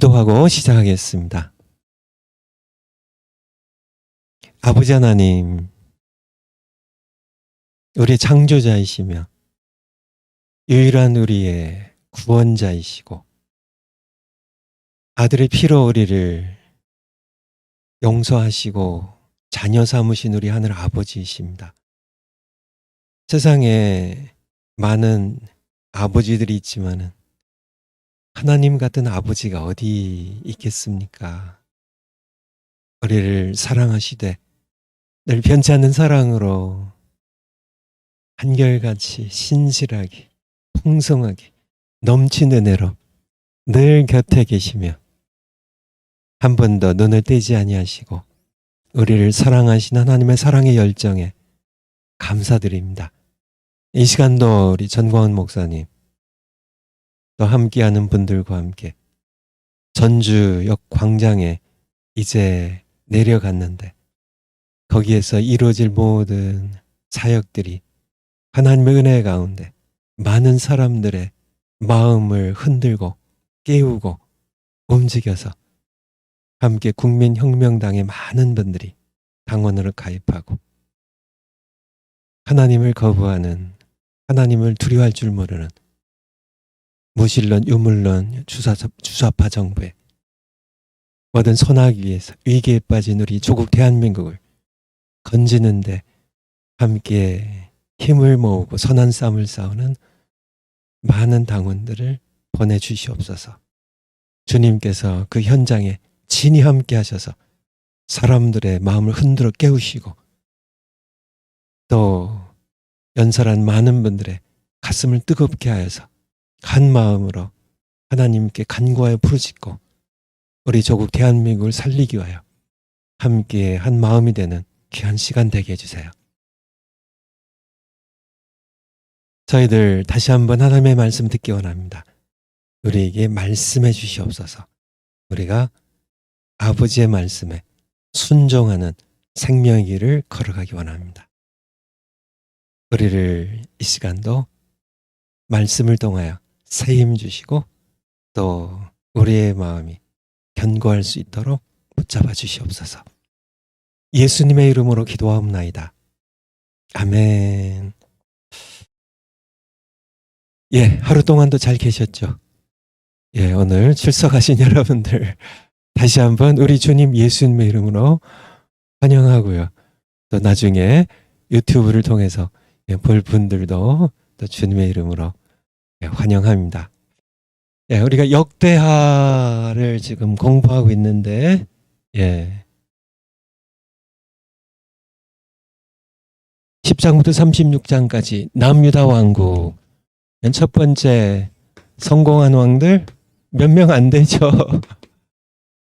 기도하고 시작하겠습니다. 아버지 하나님, 우리의 창조자이시며 유일한 우리의 구원자이시고 아들의 피로 우리를 용서하시고 자녀 삼으신 우리 하늘 아버지이십니다. 세상에 많은 아버지들이 있지만은 하나님 같은 아버지가 어디 있겠습니까? 우리를 사랑하시되 늘 변치 않는 사랑으로 한결같이 신실하게 풍성하게 넘치는 은혜로 늘 곁에 계시며 한 번도 눈을 떼지 아니하시고 우리를 사랑하신 하나님의 사랑의 열정에 감사드립니다. 이 시간도 우리 전광훈 목사님 또 함께하는 분들과 함께 전주역 광장에 이제 내려갔는데 거기에서 이루어질 모든 사역들이 하나님의 은혜 가운데 많은 사람들의 마음을 흔들고 깨우고 움직여서 함께 국민혁명당의 많은 분들이 당원으로 가입하고 하나님을 거부하는, 하나님을 두려워할 줄 모르는 무신론, 유물론, 주사파 정부에 모든 선악위에서 위기에 빠진 우리 조국 대한민국을 건지는데 함께 힘을 모으고 선한 싸움을 싸우는 많은 당원들을 보내주시옵소서. 주님께서 그 현장에 진히 함께 하셔서 사람들의 마음을 흔들어 깨우시고 또 연설한 많은 분들의 가슴을 뜨겁게 하여서 한 마음으로 하나님께 간구하여 부르짖고 우리 조국 대한민국을 살리기 위하여 함께 한 마음이 되는 귀한 시간 되게 해주세요. 저희들 다시 한번 하나님의 말씀 듣기 원합니다. 우리에게 말씀해 주시옵소서. 우리가 아버지의 말씀에 순종하는 생명의 길을 걸어가기 원합니다. 우리를 이 시간도 말씀을 통하여 새 힘 주시고 또 우리의 마음이 견고할 수 있도록 붙잡아 주시옵소서. 예수님의 이름으로 기도하옵나이다. 아멘. 예, 하루 동안도 잘 계셨죠? 예, 오늘 출석하신 여러분들 다시 한번 우리 주님 예수님의 이름으로 환영하고요. 또 나중에 유튜브를 통해서 볼 분들도 또 주님의 이름으로 환영합니다. 예, 우리가 역대하를 지금 공부하고 있는데, 예. 10장부터 36장까지 남유다 왕국. 첫 번째 성공한 왕들 몇 명 안 되죠.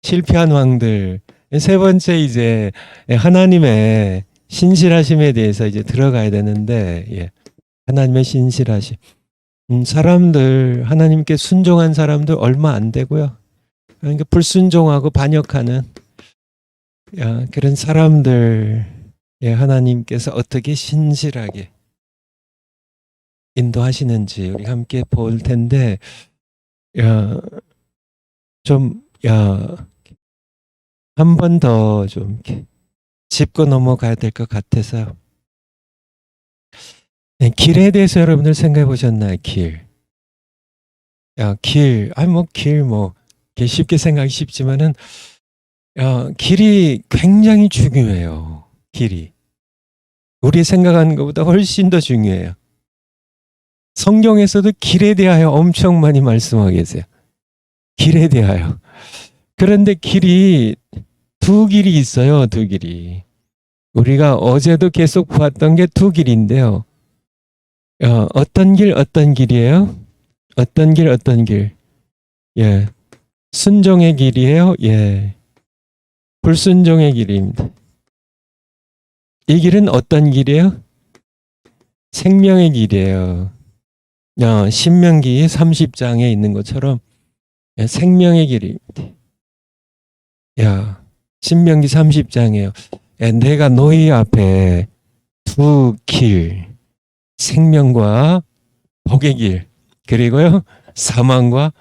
실패한 왕들. 세 번째 이제 하나님의 신실하심에 대해서 이제 들어가야 되는데, 예. 하나님의 신실하심. 사람들, 하나님께 순종한 사람들 얼마 안 되고요. 그러니까 불순종하고 반역하는 그런 사람들, 예, 하나님께서 어떻게 신실하게 인도하시는지 우리 함께 볼 텐데, 한 번 더 좀 짚고 넘어가야 될 것 같아서요. 네, 길에 대해서 여러분들 생각해 보셨나요? 길. 길 쉽게 생각하기 쉽지만은, 길이 굉장히 중요해요. 길이. 우리 생각하는 것보다 훨씬 더 중요해요. 성경에서도 길에 대하여 엄청 많이 말씀하고 계세요. 길에 대하여. 그런데 길이 두 길이 있어요. 두 길이. 우리가 어제도 계속 봤던 게 두 길인데요. 어떤 길이에요? 어떤 길? 예. 순종의 길이에요? 예. 불순종의 길입니다. 이 길은 어떤 길이에요? 생명의 길이에요. 신명기 30장에 있는 것처럼 생명의 길입니다. 신명기 30장이에요. 내가 너희 앞에 두 길, 생명과 복의 길, 그리고요 사망과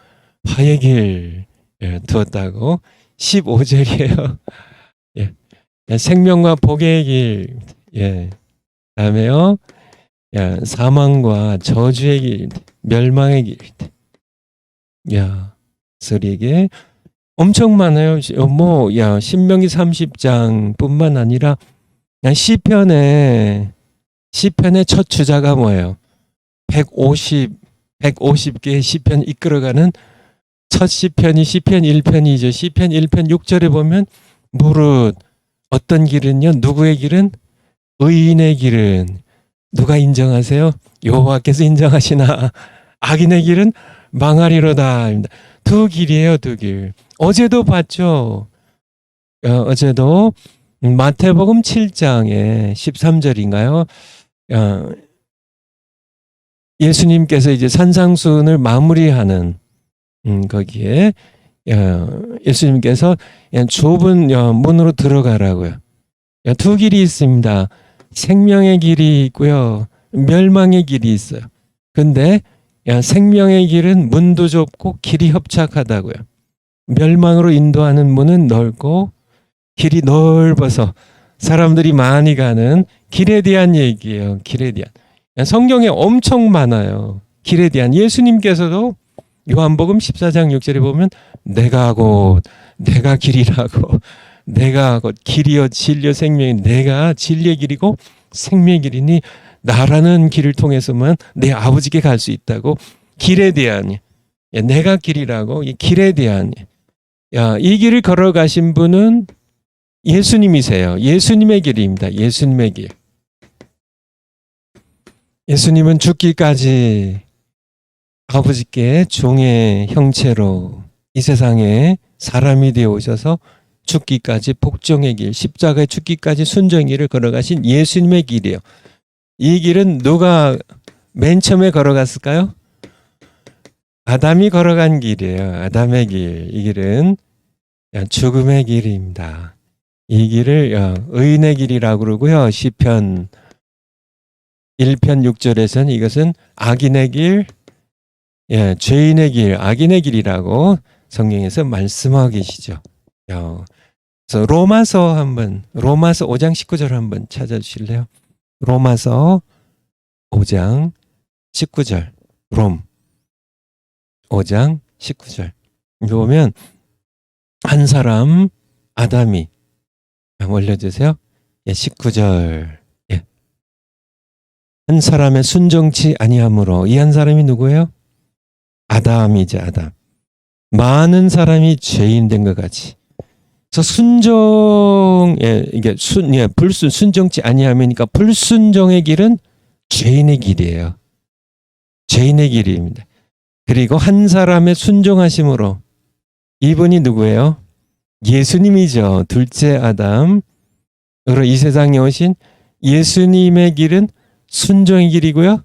화의 길 예, 두었다고. 15절이에요. 예. 생명과 복의 길. 예. 다음에요. 야, 사망과 저주의 길, 멸망의 길. 야, 서리에게 엄청 많아요. 신명기 30장뿐만 아니라 그냥 시편의 첫 주자가 뭐예요? 150개의 시편 이끌어가는 첫 시편이 시편 1편이죠. 시편 1편 6절에 보면 무릇 어떤 길은요? 누구의 길은? 의인의 길은 누가 인정하세요? 여호와께서 인정하시나? 악인의 길은 망하리로다. 두 길이에요, 두 길. 어제도 봤죠. 어제도 마태복음 7장에 13절인가요? 예수님께서 이제 산상순을 마무리하는 거기에 예수님께서 좁은 문으로 들어가라고요. 두 길이 있습니다. 생명의 길이 있고요. 멸망의 길이 있어요. 근데 생명의 길은 문도 좁고 길이 협착하다고요. 멸망으로 인도하는 문은 넓고 길이 넓어서 사람들이 많이 가는 길에 대한 얘기예요. 길에 대한. 성경에 엄청 많아요. 길에 대한. 예수님께서도 요한복음 14장 6절에 보면 내가 곧 내가 길이라고 내가 곧 길이요 진리요 생명이 내가 진리의 길이고 생명의 길이니 나라는 길을 통해서만 내 아버지께 갈 수 있다고. 길에 대한 내가 길이라고. 이 길에 대한 이 길을 걸어가신 분은 예수님이세요. 예수님의 길입니다. 예수님의 길. 예수님은 죽기까지 아버지께 종의 형체로 이 세상에 사람이 되어 오셔서 죽기까지 복종의 길, 십자가의 죽기까지 순종의 길을 걸어가신 예수님의 길이에요. 이 길은 누가 맨 처음에 걸어갔을까요? 아담이 걸어간 길이에요. 아담의 길. 이 길은 죽음의 길입니다. 이 길을 의인의 길이라고 그러고요. 시편 1편 6절에서는 이것은 악인의 길, 죄인의 길, 악인의 길이라고 성경에서 말씀하고 계시죠. 그래서 로마서 5장 19절 한번 찾아주실래요? 로마서 5장 19절. 롬 5장 19절. 보면 한 사람 아담이 올려주세요. 19절. 한 사람의 순종치 아니함으로 이 한 사람이 누구예요? 아담이죠. 아담. 많은 사람이 죄인 된 것 같이. 그래서 순종치 아니함이니까 불순종의 길은 죄인의 길이에요. 죄인의 길입니다. 그리고 한 사람의 순종하심으로 이분이 누구예요? 예수님이죠. 둘째 아담으로 이 세상에 오신 예수님의 길은 순종의 길이고요.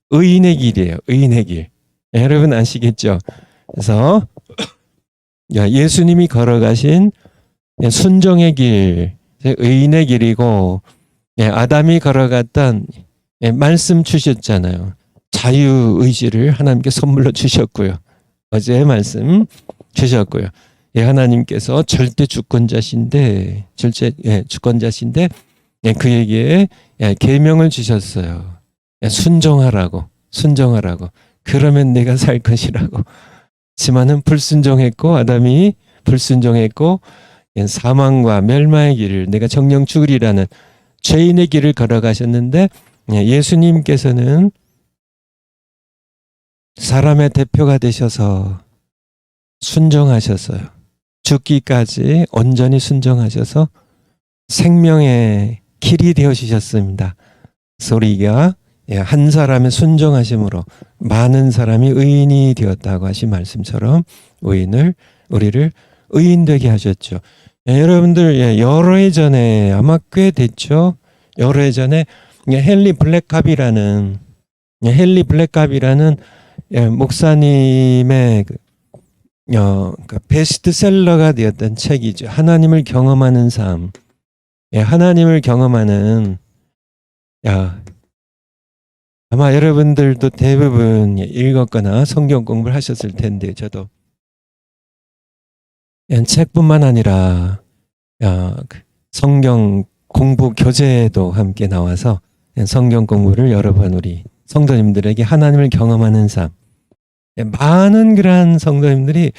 의인의 길이에요. 의인의 길. 여러분 아시겠죠? 그래서 예수님이 걸어가신 순종의 길, 의인의 길이고 아담이 걸어갔던 말씀 주셨잖아요. 자유의지를 하나님께 선물로 주셨고요. 어제 말씀 주셨고요. 하나님께서 절대 주권자신데 그에게 계명을 주셨어요. 순종하라고. 그러면 내가 살 것이라고. 하지만은 불순종했고 아담이 불순종했고 사망과 멸망의 길을 내가 정령 죽으리라는 죄인의 길을 걸어가셨는데 예수님께서는 사람의 대표가 되셔서 순종하셨어요. 죽기까지 온전히 순종하셔서 생명의 길이 되어주셨습니다. 소리가 한 사람의 순종하심으로 많은 사람이 의인이 되었다고 하신 말씀처럼 우리를 의인 되게 하셨죠. 여러분들 여러 해 전에 아마 꽤 됐죠. 여러 해 전에 헨리 블랙캅이라는 목사님의 베스트셀러가 되었던 책이죠. 하나님을 경험하는 삶. 하나님을 경험하는 아마 여러분들도 대부분 읽었거나 성경 공부를 하셨을 텐데 저도 책뿐만 아니라 그 성경 공부 교재도 함께 나와서 성경 공부를 여러 번 우리 성도님들에게 하나님을 경험하는 삶, 많은 그러한 성도님들이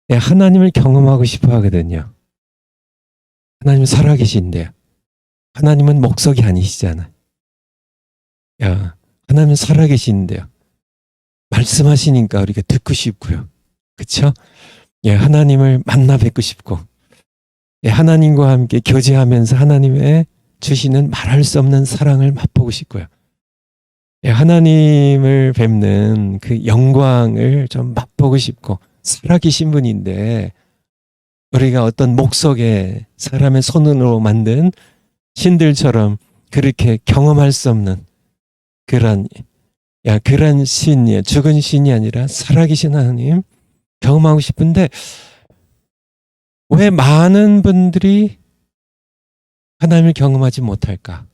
하나님을 경험하고 싶어 하거든요. 하나님 살아계신데요. 하나님은 목석이 아니시잖아요. 하나님은 살아계시는데요. 말씀하시니까 우리가 듣고 싶고요. 그렇죠? 하나님을 만나 뵙고 싶고, 하나님과 함께 교제하면서 하나님의 주시는 말할 수 없는 사랑을 맛보고 싶고요. 하나님을 뵙는 그 영광을 좀 맛보고 싶고, 살아계신 분인데 우리가 어떤 목석에 사람의 손으로 만든 신들처럼 그렇게 경험할 수 없는 그런 신이, 죽은 신이 아니라 살아계신 하나님 경험하고 싶은데 왜 많은 분들이 하나님을 경험하지 못할까?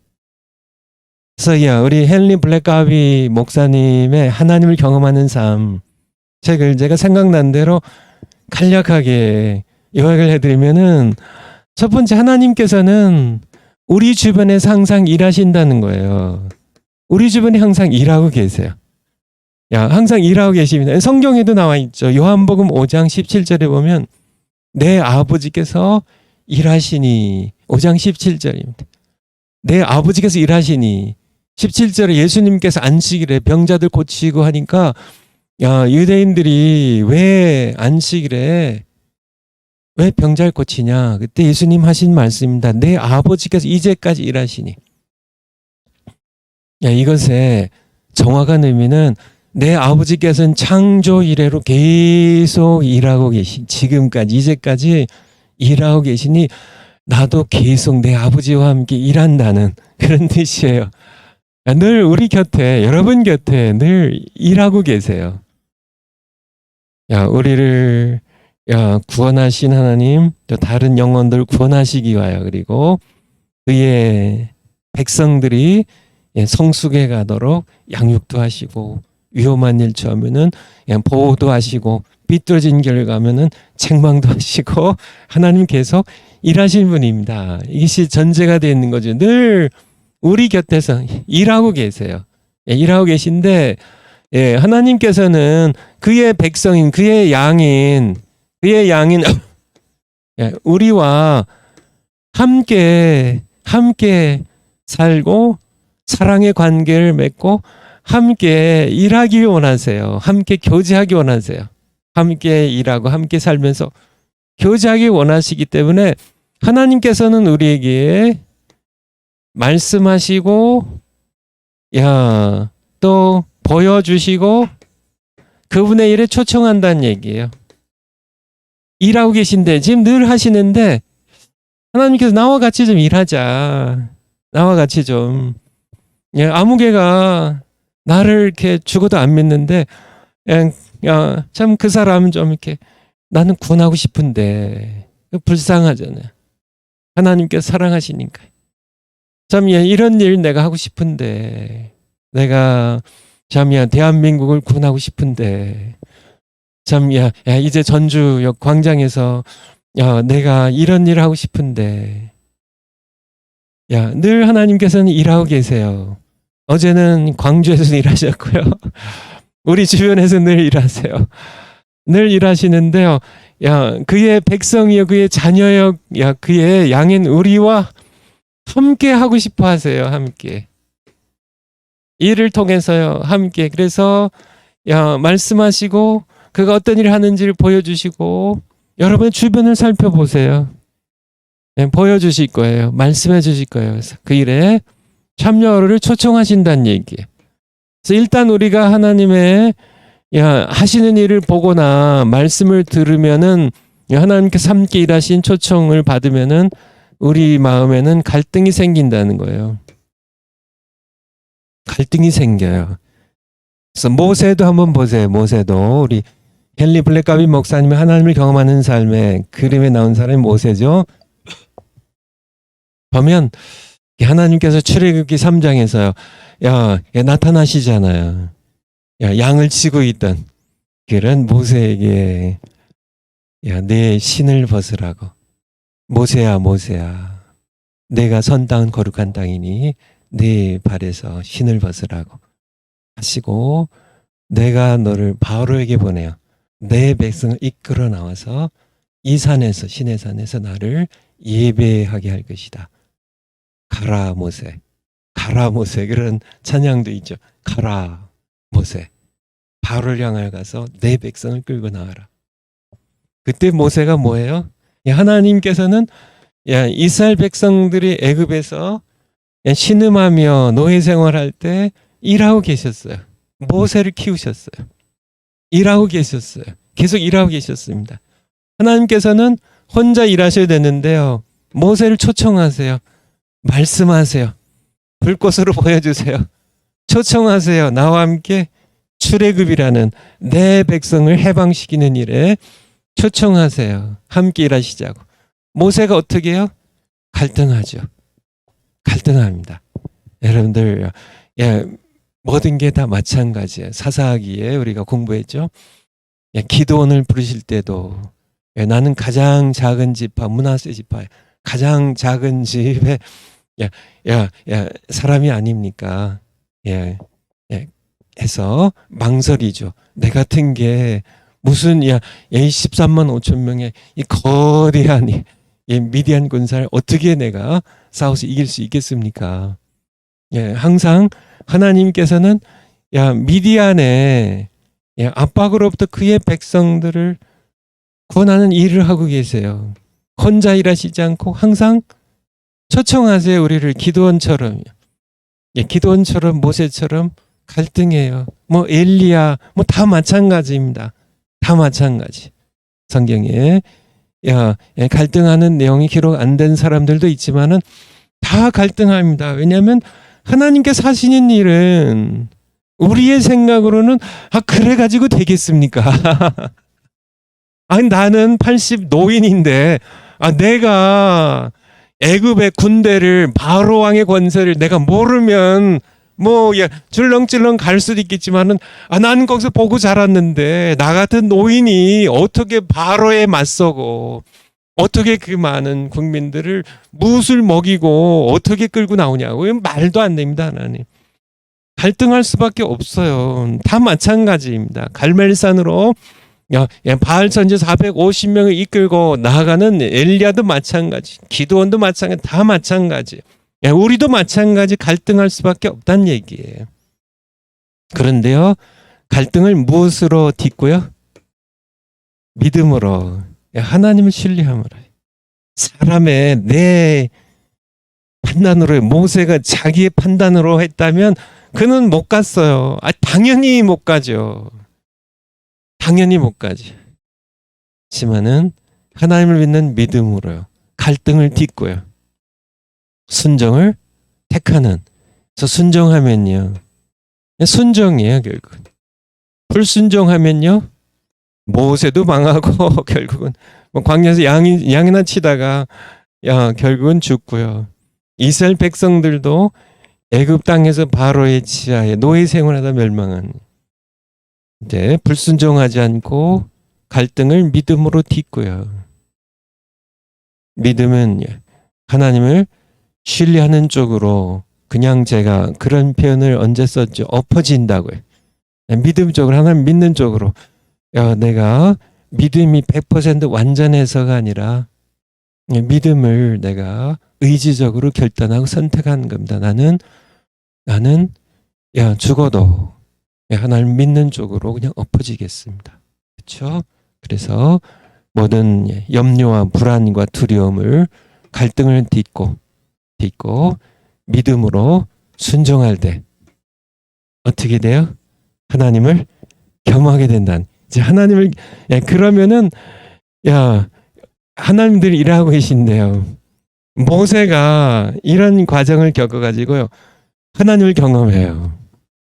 그래서 우리 헨리 블랙가비 목사님의 하나님을 경험하는 삶 책을 제가 생각난 대로 간략하게 요약을 해드리면은, 첫 번째, 하나님께서는 우리 주변에서 항상 일하신다는 거예요. 우리 주변에 항상 일하고 계세요. 항상 일하고 계십니다. 성경에도 나와 있죠. 요한복음 5장 17절에 보면 내 아버지께서 일하시니, 5장 17절입니다. 내 아버지께서 일하시니, 17절에 예수님께서 안식일에 병자들 고치고 하니까 유대인들이 왜 안식일에 왜 병자를 고치냐? 그때 예수님 하신 말씀입니다. 내 아버지께서 이제까지 일하시니. 이것의 정확한 의미는 내 아버지께서는 창조 이래로 계속 일하고 계신, 지금까지 이제까지 일하고 계시니 나도 계속 내 아버지와 함께 일한다는 그런 뜻이에요. 늘 우리 곁에, 여러분 곁에 늘 일하고 계세요. 우리를 구원하신 하나님, 또 다른 영혼들 구원하시기 위하여, 그리고 그의 백성들이 성숙해 가도록 양육도 하시고, 위험한 일 처하면은 보호도 하시고, 삐뚤어진 길 가면은 책망도 하시고, 하나님 계속 일하신 분입니다. 이것이 전제가 되어 있는 거죠. 늘 우리 곁에서 일하고 계세요. 일하고 계신데, 하나님께서는 그의 백성인, 그의 양인 우리와 함께 살고 사랑의 관계를 맺고 함께 일하기 원하세요. 함께 교제하기 원하세요. 함께 일하고 함께 살면서 교제하기 원하시기 때문에 하나님께서는 우리에게 말씀하시고 또 보여주시고 그분의 일에 초청한다는 얘기예요. 일하고 계신데, 지금 늘 하시는데 하나님께서 나와 같이 좀 일하자. 나와 같이 좀. 아무개가 나를 이렇게 죽어도 안 믿는데 참 그 사람은 좀 이렇게 나는 구원하고 싶은데 불쌍하잖아요. 하나님께서 사랑하시니까. 참 이런 일 내가 하고 싶은데, 내가 참 대한민국을 구원하고 싶은데, 참 이제 전주역 광장에서 내가 이런 일을 하고 싶은데, 늘 하나님께서는 일하고 계세요. 어제는 광주에서 일하셨고요. 우리 주변에서 늘 일하세요. 늘 일하시는데요. 그의 백성이요, 그의 자녀요, 그의 양인 우리와 함께 하고 싶어 하세요. 함께. 일을 통해서요. 함께. 그래서 말씀하시고 그가 어떤 일을 하는지를 보여주시고, 여러분의 주변을 살펴보세요. 보여주실 거예요. 말씀해 주실 거예요. 그래서 그 일에 참여를 초청하신다는 얘기예요. 그래서 일단 우리가 하나님의 하시는 일을 보거나 말씀을 들으면은, 하나님께서 함께 일하신 초청을 받으면은 우리 마음에는 갈등이 생긴다는 거예요. 갈등이 생겨요. 그래서 모세도 한번 보세요. 모세도 우리 헨리 블랙가비 목사님의 하나님을 경험하는 삶의 그림에 나온 사람이 모세죠. 보면 하나님께서 출애굽기 3장에서요. 나타나시잖아요. 양을 치고 있던 그런 모세에게 야, 내 신을 벗으라고. 모세야, 모세야. 내가 선 땅은 거룩한 땅이니 내 발에서 신을 벗으라고 하시고, 내가 너를 바로에게 보내어 내 백성을 이끌어 나와서 이 산에서, 시내 산에서 나를 예배하게 할 것이다. 가라 모세, 가라 모세. 그런 찬양도 있죠. 가라 모세, 바로를 향하여 가서 내 백성을 끌고 나와라. 그때 모세가 뭐예요? 하나님께서는 이스라엘 백성들이 애굽에서 신음하며 노예 생활할 때 일하고 계셨어요. 모세를 키우셨어요. 일하고 계셨어요. 계속 일하고 계셨습니다. 하나님께서는 혼자 일하셔야 되는데요, 모세를 초청하세요. 말씀하세요. 불꽃으로 보여주세요. 초청하세요. 나와 함께 출애굽이라는 내 백성을 해방시키는 일에 초청하세요. 함께 일하시자고. 모세가 어떻게 해요? 갈등하죠. 갈등합니다. 여러분들, 모든 게 다 마찬가지예요. 사사기에 우리가 공부했죠. 기드온을 부르실 때도 나는 가장 작은 지파, 므낫세 지파, 가장 작은 집에 사람이 아닙니까? 해서 망설이죠. 내 같은 게 무슨 13만 5천 명의 이 거대한 미디안 군사를 어떻게 내가 싸워서 이길 수 있겠습니까? 항상 하나님께서는 미디안의 압박으로부터 그의 백성들을 구원하는 일을 하고 계세요. 혼자 일하시지 않고 항상 초청하세요. 우리를 기드온처럼, 기드온처럼, 모세처럼 갈등해요. 엘리야, 다 마찬가지입니다. 다 마찬가지. 성경에 갈등하는 내용이 기록 안 된 사람들도 있지만은 다 갈등합니다. 왜냐하면 하나님께서 하시는 일은 우리의 생각으로는 그래 가지고 되겠습니까? 아니, 나는 80 노인인데 내가 애굽의 군대를, 바로 왕의 권세를 내가 모르면 줄렁줄렁 갈 수도 있겠지만은 나는 거기서 보고 자랐는데, 나 같은 노인이 어떻게 바로에 맞서고 어떻게 그 많은 국민들을 무술 먹이고 어떻게 끌고 나오냐고. 이건 말도 안 됩니다. 하나님 갈등할 수밖에 없어요. 다 마찬가지입니다. 갈멜산으로 바알 선지 450명을 이끌고 나아가는 엘리야도 마찬가지, 기드온도 마찬가지, 다 마찬가지. 우리도 마찬가지 갈등할 수밖에 없다는 얘기예요. 그런데요, 갈등을 무엇으로 딛고요? 믿음으로, 하나님을 신뢰함으로. 사람의 내 판단으로, 모세가 자기의 판단으로 했다면 그는 못 갔어요. 당연히 못 가죠. 당연히 못 가죠. 하지만은 하나님을 믿는 믿음으로요, 갈등을 딛고요, 순종을 택하는. 그래서 순종하면요, 순종이에요. 결국 불순종하면요, 모세도 망하고 결국은 광야에서 양이나 치다가 결국은 죽고요. 이스라엘 백성들도 애굽 땅에서 바로의 지하에 노예 생활하다 멸망한, 이제 불순종하지 않고 갈등을 믿음으로 딛고요. 믿음은 하나님을 신뢰하는 쪽으로, 그냥 제가 그런 표현을 언제 썼죠? 엎어진다고요. 믿음 쪽으로, 하나님 믿는 쪽으로. 내가 믿음이 100% 완전해서가 아니라 믿음을 내가 의지적으로 결단하고 선택하는 겁니다. 나는 죽어도 하나님 믿는 쪽으로 그냥 엎어지겠습니다. 그렇죠? 그래서 모든 염려와 불안과 두려움을, 갈등을 딛고 믿음으로 순종할 때 어떻게 돼요? 하나님을 경험하게 된다는. 이제 하나님을, 그러면은 하나님들이 일하고 계신데요, 모세가 이런 과정을 겪어가지고요, 하나님을 경험해요.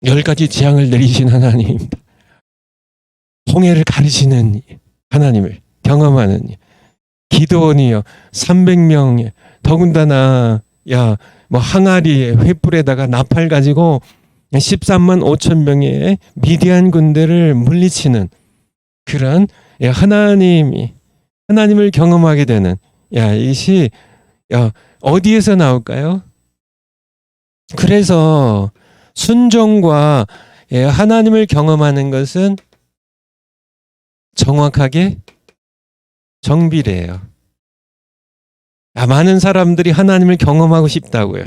10가지 재앙을 내리신 하나님입니다. 홍해를 가르시는 하나님을 경험하는. 기드온이요, 300명, 더군다나 항아리에 횃불에다가 나팔 가지고 13만 5천 명의 미디안 군대를 물리치는 그런 하나님이 하나님을 경험하게 되는, 이것이 어디에서 나올까요? 그래서 순종과 하나님을 경험하는 것은 정확하게 정비례해요. 많은 사람들이 하나님을 경험하고 싶다고요.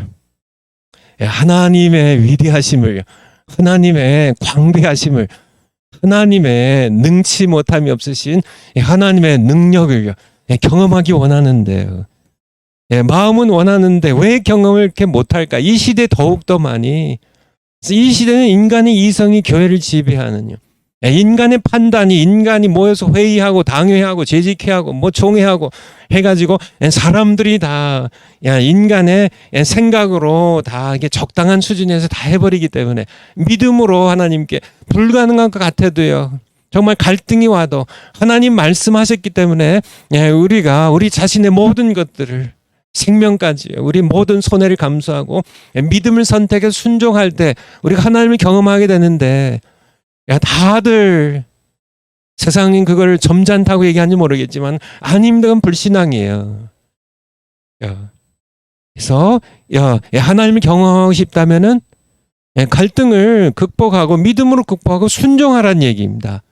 하나님의 위대하심을, 하나님의 광대하심을, 하나님의 능치 못함이 없으신 하나님의 능력을 경험하기 원하는데요. 마음은 원하는데 왜 경험을 이렇게 못할까? 이 시대 더욱더 많이. 이 시대는 인간의 이성이 교회를 지배하는, 인간의 판단이, 인간이 모여서 회의하고 당회하고 재직회하고 뭐 총회하고 해가지고 사람들이 다 인간의 생각으로 다 이게 적당한 수준에서 다 해버리기 때문에 믿음으로 하나님께 불가능한 것 같아도요, 정말 갈등이 와도 하나님 말씀하셨기 때문에 우리가 우리 자신의 모든 것들을, 생명까지, 우리 모든 손해를 감수하고 믿음을 선택해 순종할 때 우리가 하나님을 경험하게 되는데, 다들 세상은 그걸 점잖다고 얘기하는지 모르겠지만 아닙니다. 그건 불신앙이에요. 그래서 하나님을 경험하고 싶다면은 갈등을 극복하고 믿음으로 극복하고 순종하라는 얘기입니다.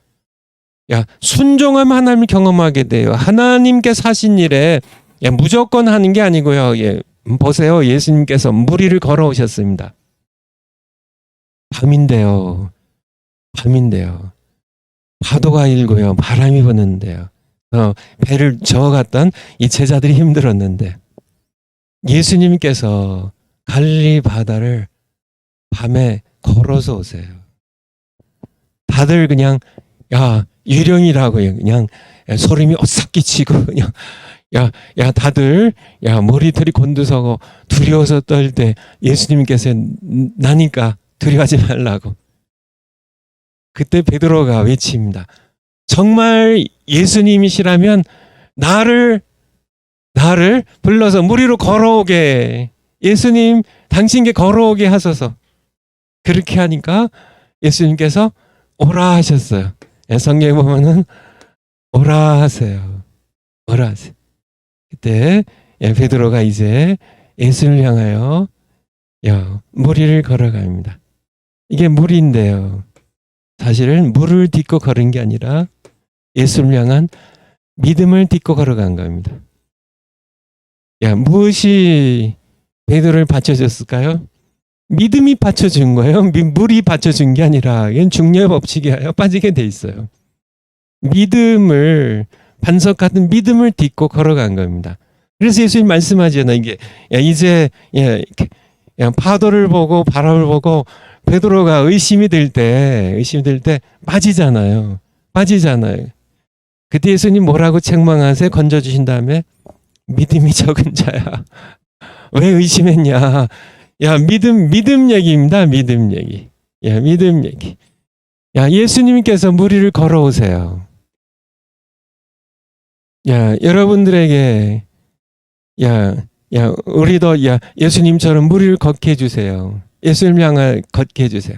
순종하면 하나님을 경험하게 돼요. 하나님께 사신 일에 무조건 하는 게 아니고요. 보세요. 예수님께서 물 위를 걸어오셨습니다. 밤인데요. 파도가 일고요. 바람이 부는데요. 배를 저어갔던 이 제자들이 힘들었는데 예수님께서 갈릴리 바다를 밤에 걸어서 오세요. 다들 그냥 유령이라고요. 그냥 소름이 오싹 끼치고 그냥 다들 머리털이 곤두서고 두려워서 떨 때 예수님께서 나니까 두려워하지 말라고. 그때 베드로가 외칩니다. 정말 예수님이시라면 나를 불러서 물 위로 걸어오게, 예수님 당신께 걸어오게 하소서. 그렇게 하니까 예수님께서 오라 하셨어요. 성경에 보면은 오라 하세요. 오라 하세요. 그때 베드로가 이제 예수를 향하여 물 위를 걸어갑니다. 이게 물인데요. 사실은 물을 딛고 걸은 게 아니라 예수를 향한 믿음을 딛고 걸어간 겁니다. 무엇이 베드로를 받쳐줬을까요? 믿음이 받쳐준 거예요. 물이 받쳐준 게 아니라 이건 중력의 법칙이에요. 빠지게 돼 있어요. 믿음을, 반석 같은 믿음을 딛고 걸어간 겁니다. 그래서 예수님 말씀하잖아요. 이게 이제 파도를 보고 바람을 보고 베드로가 의심이 들 때 빠지잖아요. 그때 예수님 뭐라고 책망하세요? 건져주신 다음에 믿음이 적은 자야. 왜 의심했냐? 믿음 얘기입니다. 믿음 얘기. 믿음 얘기. 예수님께서 물 위를 걸어오세요. 여러분들에게 우리도 예수님처럼 물 위를 걷게 해주세요. 예수님 향해 걷게 해주세요.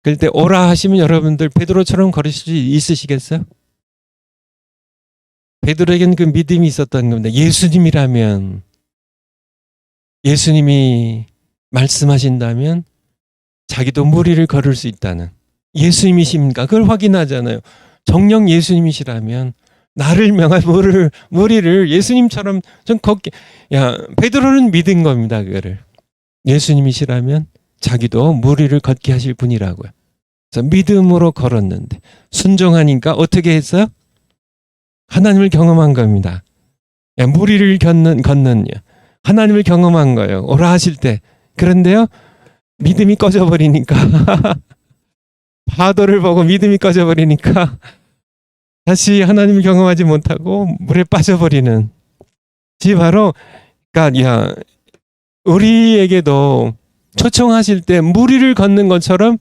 그럴 때 오라 하시면 여러분들 베드로처럼 걸으실 수 있으시겠어요? 베드로에게는 그 믿음이 있었던 겁니다. 예수님이라면, 예수님이 말씀하신다면 자기도 물 위를 걸을 수 있다는, 예수님이십니까? 그걸 확인하잖아요. 정녕 예수님이시라면 나를 명할 물 위를 예수님처럼 좀 걷게. 베드로는 믿은 겁니다. 그거를. 예수님이시라면 자기도 물 위를 걷게 하실 분이라고요. 그래서 믿음으로 걸었는데 순종하니까 어떻게 했어요? 하나님을 경험한 겁니다. 물 위를 걷는 하나님을 경험한 거예요. 오라 하실 때. 그런데요, 믿음이 꺼져버리니까 파도를 보고 믿음이 꺼져버리니까 다시 하나님을 경험하지 못하고 물에 빠져버리는. 이 바로 그러니까 우리에게도 초청하실 때 물 위를 걷는 것처럼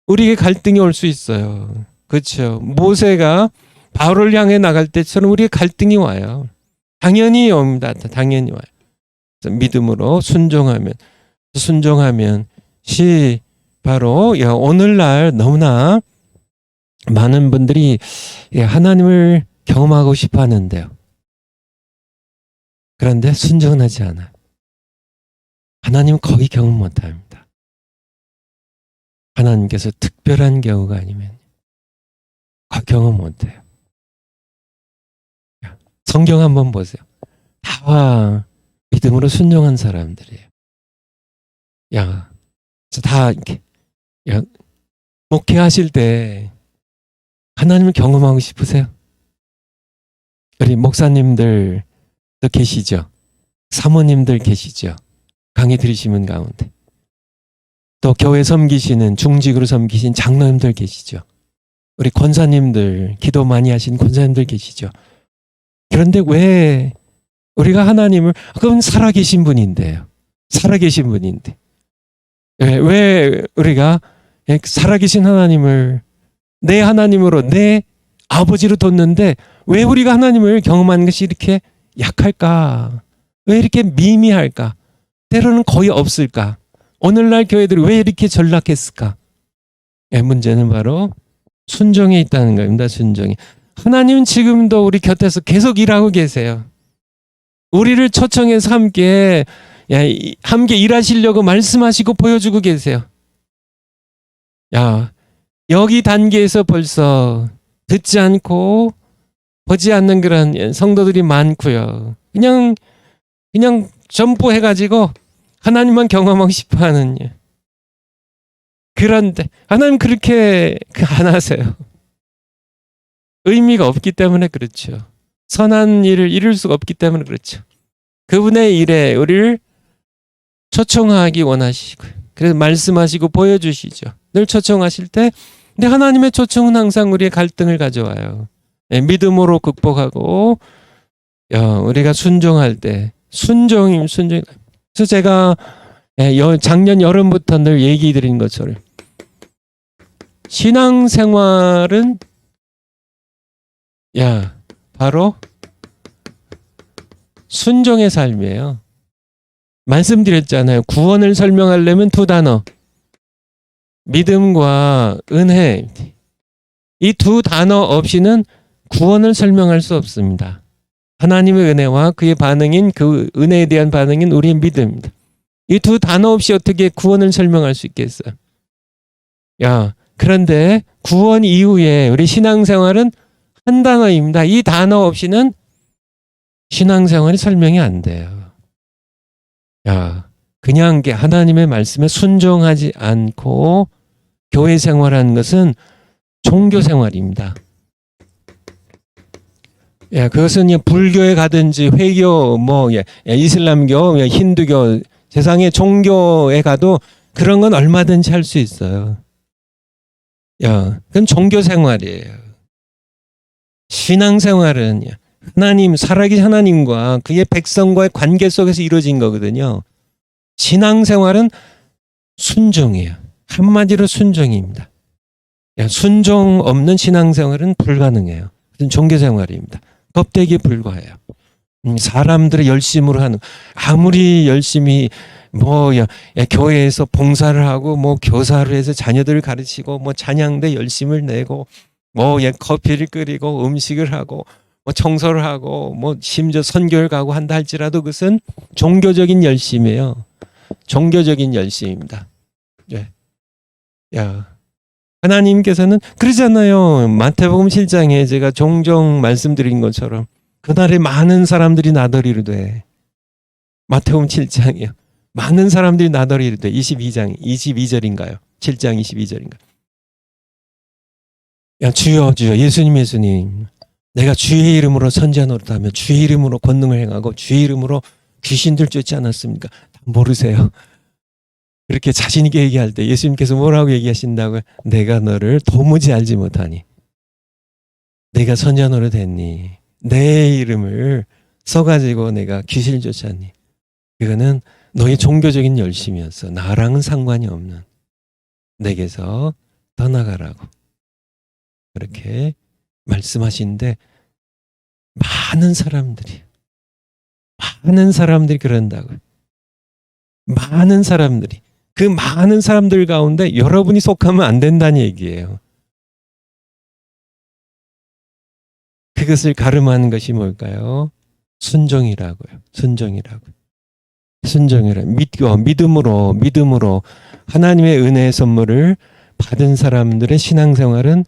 우리에게 갈등이 올 수 있어요. 그렇죠. 모세가 바울을 향해 나갈 때처럼 우리의 갈등이 와요. 당연히 옵니다. 당연히 와요. 그래서 믿음으로 순종하면 바로 오늘날 너무나 많은 분들이 하나님을 경험하고 싶어 하는데요. 그런데 순종하지 않아요. 하나님은 거의 경험 못합니다. 하나님께서 특별한 경우가 아니면 경험 못해요. 성경 한번 보세요. 다 믿음으로 순종한 사람들이에요. 다 이렇게 목회하실 때 하나님을 경험하고 싶으세요? 우리 목사님들도 계시죠? 사모님들 계시죠? 강의 들으시는 가운데. 또 교회 섬기시는 중직으로 섬기신 장로님들 계시죠? 우리 권사님들, 기도 많이 하신 권사님들 계시죠? 그런데 왜 우리가 하나님을, 그건 살아계신 분인데요. 살아계신 분인데. 왜 우리가 살아계신 하나님을 내 하나님으로, 내 아버지로 뒀는데 왜 우리가 하나님을 경험하는 것이 이렇게 약할까? 왜 이렇게 미미할까? 때로는 거의 없을까? 오늘날 교회들이 왜 이렇게 전락했을까? 문제는 바로 순종에 있다는 겁니다. 순종이. 하나님은 지금도 우리 곁에서 계속 일하고 계세요. 우리를 초청해서 함께 일하시려고 말씀하시고 보여주고 계세요. 여기 단계에서 벌써 듣지 않고 보지 않는 그런 성도들이 많고요. 그냥 점프해가지고 하나님만 경험하고 싶어하는. 그런데 하나님 그렇게 안 하세요. 의미가 없기 때문에 그렇죠. 선한 일을 이룰 수가 없기 때문에 그렇죠. 그분의 일에 우리를 초청하기 원하시고, 그래서 말씀하시고 보여주시죠. 늘 초청하실 때, 근데 하나님의 초청은 항상 우리의 갈등을 가져와요. 믿음으로 극복하고, 우리가 순종할 때, 순종. 그래서 제가 작년 여름부터 늘 얘기 드린 것처럼, 신앙생활은 바로 순종의 삶이에요. 말씀드렸잖아요. 구원을 설명하려면 두 단어. 믿음과 은혜. 이 두 단어 없이는 구원을 설명할 수 없습니다. 하나님의 은혜와 그의 반응인, 그 은혜에 대한 반응인 우리의 믿음입니다. 이 두 단어 없이 어떻게 구원을 설명할 수 있겠어요? 그런데 구원 이후에 우리 신앙생활은 한 단어입니다. 이 단어 없이는 신앙생활이 설명이 안 돼요. 그냥 하나님의 말씀에 순종하지 않고 교회 생활하는 것은 종교 생활입니다. 그것은 불교에 가든지 회교, 이슬람교, 힌두교, 세상의 종교에 가도 그런 건 얼마든지 할 수 있어요. 그건 종교 생활이에요. 신앙 생활은 하나님, 살아계신 하나님과 그의 백성과의 관계 속에서 이루어진 거거든요. 신앙생활은 순종이에요. 한마디로 순종입니다. 순종 없는 신앙생활은 불가능해요. 그건 종교생활입니다. 껍데기에 불과해요. 사람들의 열심으로 하는, 아무리 열심히 교회에서 봉사를 하고 교사를 해서 자녀들을 가르치고 찬양대 열심을 내고 커피를 끓이고 음식을 하고 청소를 하고 심지어 선교를 가고 한다 할지라도 그것은 종교적인 열심이에요. 종교적인 열심입니다. 하나님께서는 그러잖아요. 마태복음 7장에 제가 종종 말씀드린 것처럼 그날에 많은 사람들이 나더리로되, 마태복음 7장이요. 많은 사람들이 나더리로되 22절인가요? 7장 22절인가요? 주여 예수님 내가 주의 이름으로 선지자 노릇하며 주의 이름으로 권능을 행하고 주의 이름으로 귀신들 쫓지 않았습니까? 모르세요. 그렇게 자신 있게 얘기할 때 예수님께서 뭐라고 얘기하신다고요? 내가 너를 도무지 알지 못하니 내가 선지자 노릇했니? 내 이름을 써가지고 내가 귀신을 쫓았니? 그거는 너의 종교적인 열심이었어. 나랑은 상관이 없는. 내게서 떠나가라고 그렇게 말씀하시는데, 많은 사람들이 그런다고요. 많은 사람들이, 그 많은 사람들 가운데 여러분이 속하면 안 된다는 얘기예요. 그 그것을 가름하는 것이 뭘까요? 순종이라고요. 순종이라. 믿음으로 하나님의 은혜의 선물을 받은 사람들의 신앙생활은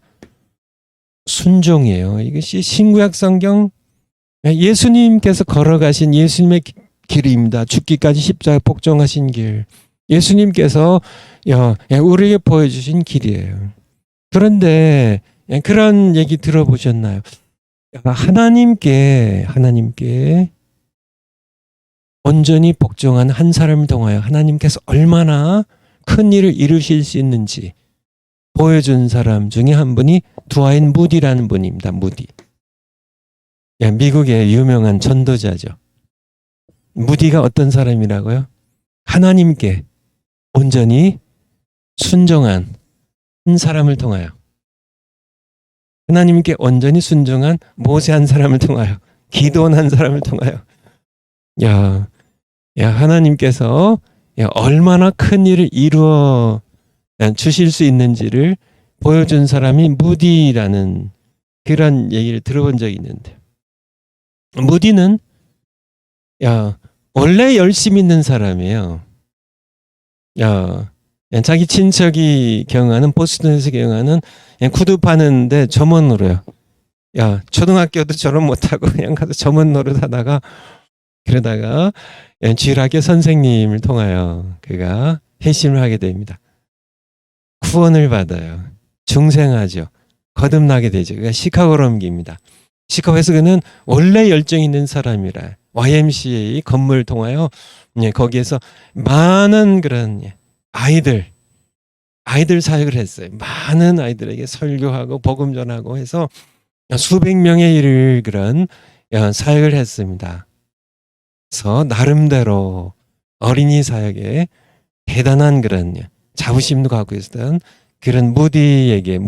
순종이에요. 이것이 신구약 성경 예수님께서 걸어가신 예수님의 길입니다. 죽기까지 십자가 복종하신 길. 예수님께서 우리에게 보여주신 길이에요. 그런데 그런 얘기 들어보셨나요? 하나님께 온전히 복종한 한 사람을 통하여 하나님께서 얼마나 큰 일을 이루실 수 있는지 보여준 사람 중에 한 분이 드와인 무디라는 분입니다. 무디. 미국의 유명한 전도자죠. 무디가 어떤 사람이라고요? 하나님께 온전히 순종한 한 사람을 통하여, 하나님께 온전히 순종한 모세 한 사람을 통하여, 기도원 한 사람을 통하여, 하나님께서 얼마나 큰 일을 이루어 주실 수 있는지를 보여준 사람이 무디라는 그런 얘기를 들어본 적이 있는데, 무디는 원래 열심히 있는 사람이에요. 자기 친척이 경영하는, 보스턴에서 경영하는 구두 파는데 점원 노래요. 초등학교도 졸업 못하고 그냥 가서 점원 노릇하다가, 그러다가 주일학교 선생님을 통하여 그가 회심을 하게 됩니다. 구원을 받아요. 중생하죠. 거듭나게 되죠. 그가 시카고로 옮깁니다. 시카고에서 그는 원래 열정 있는 사람이라 YMCA 건물을 통하여 거기에서 많은 그런 아이들 사역을 했어요. 많은 아이들에게 설교하고 복음 전하고 해서 수백 명에 이를 그런 사역을 했습니다. 그래서 나름대로 어린이 사역에 대단한 그런 자부심도 갖고 있었던 그런 무디에게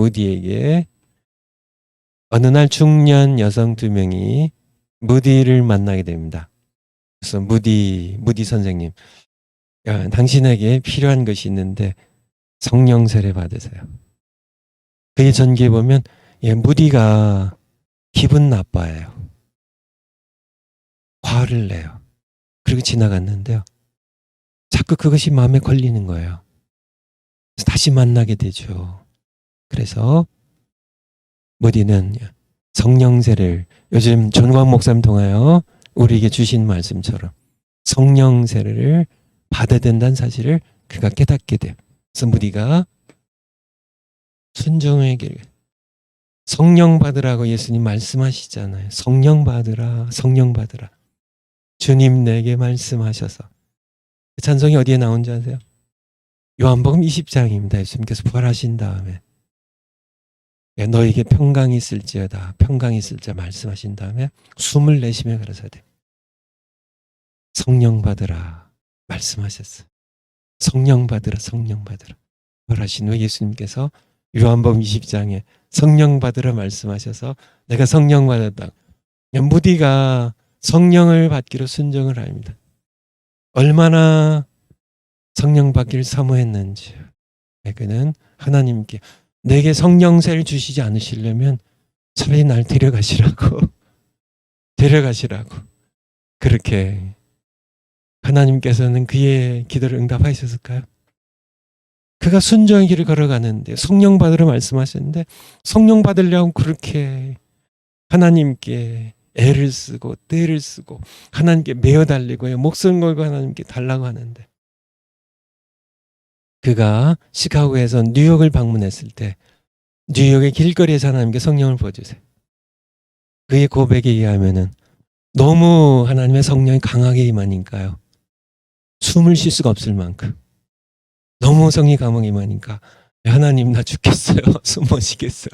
어느 날 중년 여성 2명이 무디를 만나게 됩니다. 그래서 무디 선생님, 당신에게 필요한 것이 있는데 성령 세례 받으세요. 그의 전기에 보면 무디가 기분 나빠해요. 화를 내요. 그리고 지나갔는데요. 자꾸 그것이 마음에 걸리는 거예요. 그래서 다시 만나게 되죠. 그래서 무디는 성령 세례를 요즘 존광 목사님 통하여 우리에게 주신 말씀처럼 성령 세례를 받아야 된다는 사실을 그가 깨닫게 돼요. 그래서 무디가 순종의 길, 성령 받으라고 예수님 말씀하시잖아요. 성령 받으라. 주님 내게 말씀하셔서. 찬송이 어디에 나온지 아세요? 요한복음 20장입니다. 예수님께서 부활하신 다음에 너에게 평강이 있을지어다. 평강이 있을지 말씀하신 다음에 숨을 내쉬며 가라사대 성령 받으라 말씀하셨어요. 성령 받으라. 부활하신 후에 예수님께서 요한복음 20장에 성령 받으라 말씀하셔서 내가 성령 받았다. 무디가 성령을 받기로 순종을 합니다. 얼마나 성령 받기를 사모했는지. 그는 하나님께 내게 성령세를 주시지 않으시려면 차라리 날 데려가시라고 그렇게 하나님께서는 그의 기도를 응답하셨을까요? 그가 순종의 길을 걸어가는데 성령 받으러 말씀하셨는데 성령 받으려고 그렇게 하나님께 애를 쓰고 때를 쓰고 하나님께 매어 달리고 목숨 걸고 하나님께 달라고 하는데, 그가 시카고에서 뉴욕을 방문했을 때 뉴욕의 길거리에서 하나님께 성령을 부어주세요. 그의 고백에 의하면은 너무 하나님의 성령이 강하게 임하니까요. 숨을 쉴 수가 없을 만큼 너무 성이 강하게 임하니까 하나님 나 죽겠어요. 숨 못 쉬겠어요.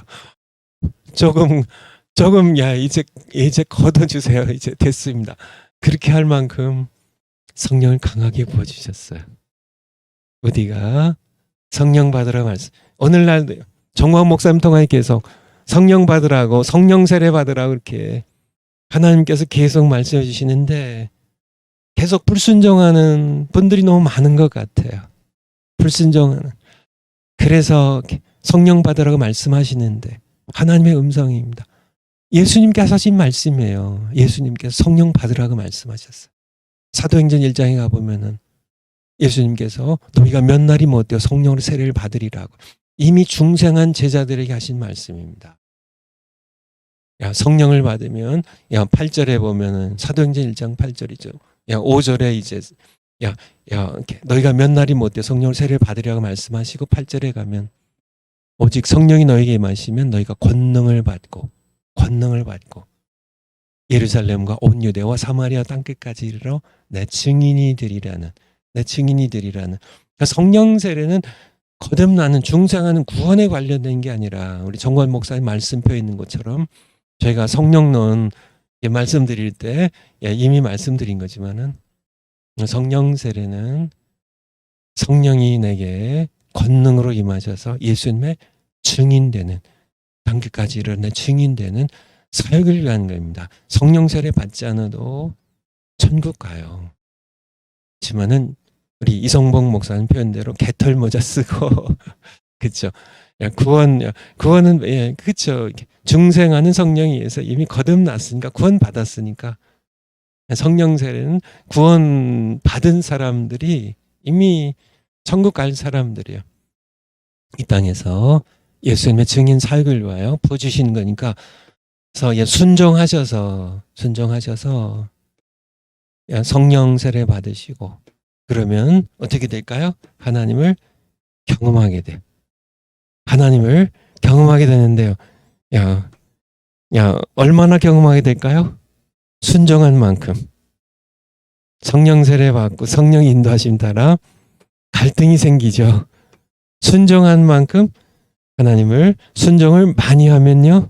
조금 이제 걷어주세요. 이제 됐습니다. 그렇게 할 만큼 성령을 강하게 부어주셨어요. 어디가 성령 받으라 말씀. 오늘날도 정광 목사님 통하여 계속 성령 받으라고 성령 세례 받으라고 이렇게 하나님께서 계속 말씀해 주시는데 계속 불순종하는 분들이 너무 많은 것 같아요. 불순종하는. 그래서 성령 받으라고 말씀하시는데 하나님의 음성입니다. 예수님께서 하신 말씀이에요. 예수님께서 성령 받으라고 말씀하셨어요. 사도행전 1장에 가보면은 예수님께서 너희가 몇 날이 못되어 성령으로 세례를 받으리라고 이미 중생한 제자들에게 하신 말씀입니다. 성령을 받으면 8절에 보면은 사도행전 1장 8절이죠. 5절에 이제 너희가 몇 날이 못되어 성령으로 세례를 받으리라고 말씀하시고 8절에 가면 오직 성령이 너희에게 임하시면 너희가 권능을 받고 예루살렘과 온 유대와 사마리아 땅끝까지 이르러 내 증인이 되리라는 그러니까 성령 세례는 거듭나는 중생하는 구원에 관련된 게 아니라 우리 정관 목사님 말씀표에 있는 것처럼 저희가 성령론 말씀드릴 때 이미 말씀드린 거지만은 성령 세례는 성령이 내게 권능으로 임하셔서 예수님의 증인되는 땅끝까지 이르러 내 증인되는 사역을 위한 겁니다. 성령 세례 받지 않아도 천국 가요. 하지만은 우리 이성복 목사님 표현대로 개털 모자 쓰고 그렇죠. 구원은 그렇죠. 중생하는 성령에 의해서 이미 거듭났으니까 구원 받았으니까 성령 세례는 구원 받은 사람들이 이미 천국 갈 사람들이에요. 이 땅에서 예수님의 증인 사역을 위하여 부어주신 거니까 그래서 순종하셔서 성령 세례 받으시고 그러면 어떻게 될까요? 하나님을 경험하게 돼요. 하나님을 경험하게 되는데요. 얼마나 경험하게 될까요? 순종한 만큼. 성령 세례 받고 성령 인도하심 따라 갈등이 생기죠. 순종한 만큼 하나님을 순종을 많이 하면요.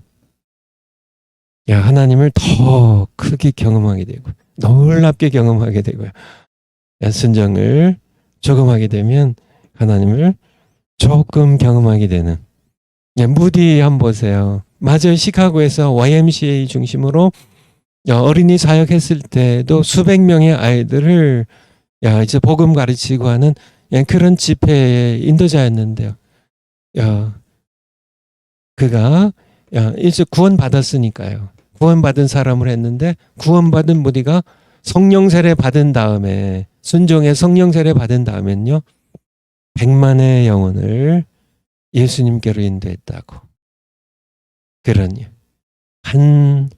하나님을 더 크게 경험하게 되고 놀랍게 경험하게 되고요. 순종을 조금 하게 되면 하나님을 조금 경험하게 되는. 무디 한번 보세요. 맞아요. 시카고에서 YMCA 중심으로 어린이 사역했을 때도 수백 명의 아이들을 이제 복음 가르치고 하는 그런 집회의 인도자였는데요. 그가 이제 구원받았으니까요. 구원받은 사람을 했는데 구원받은 무디가 성령 세례 받은 다음에 순종의 성령 세례 받은 다음엔요. 100만의 영혼을 예수님께로 인도했다고. 그러니 한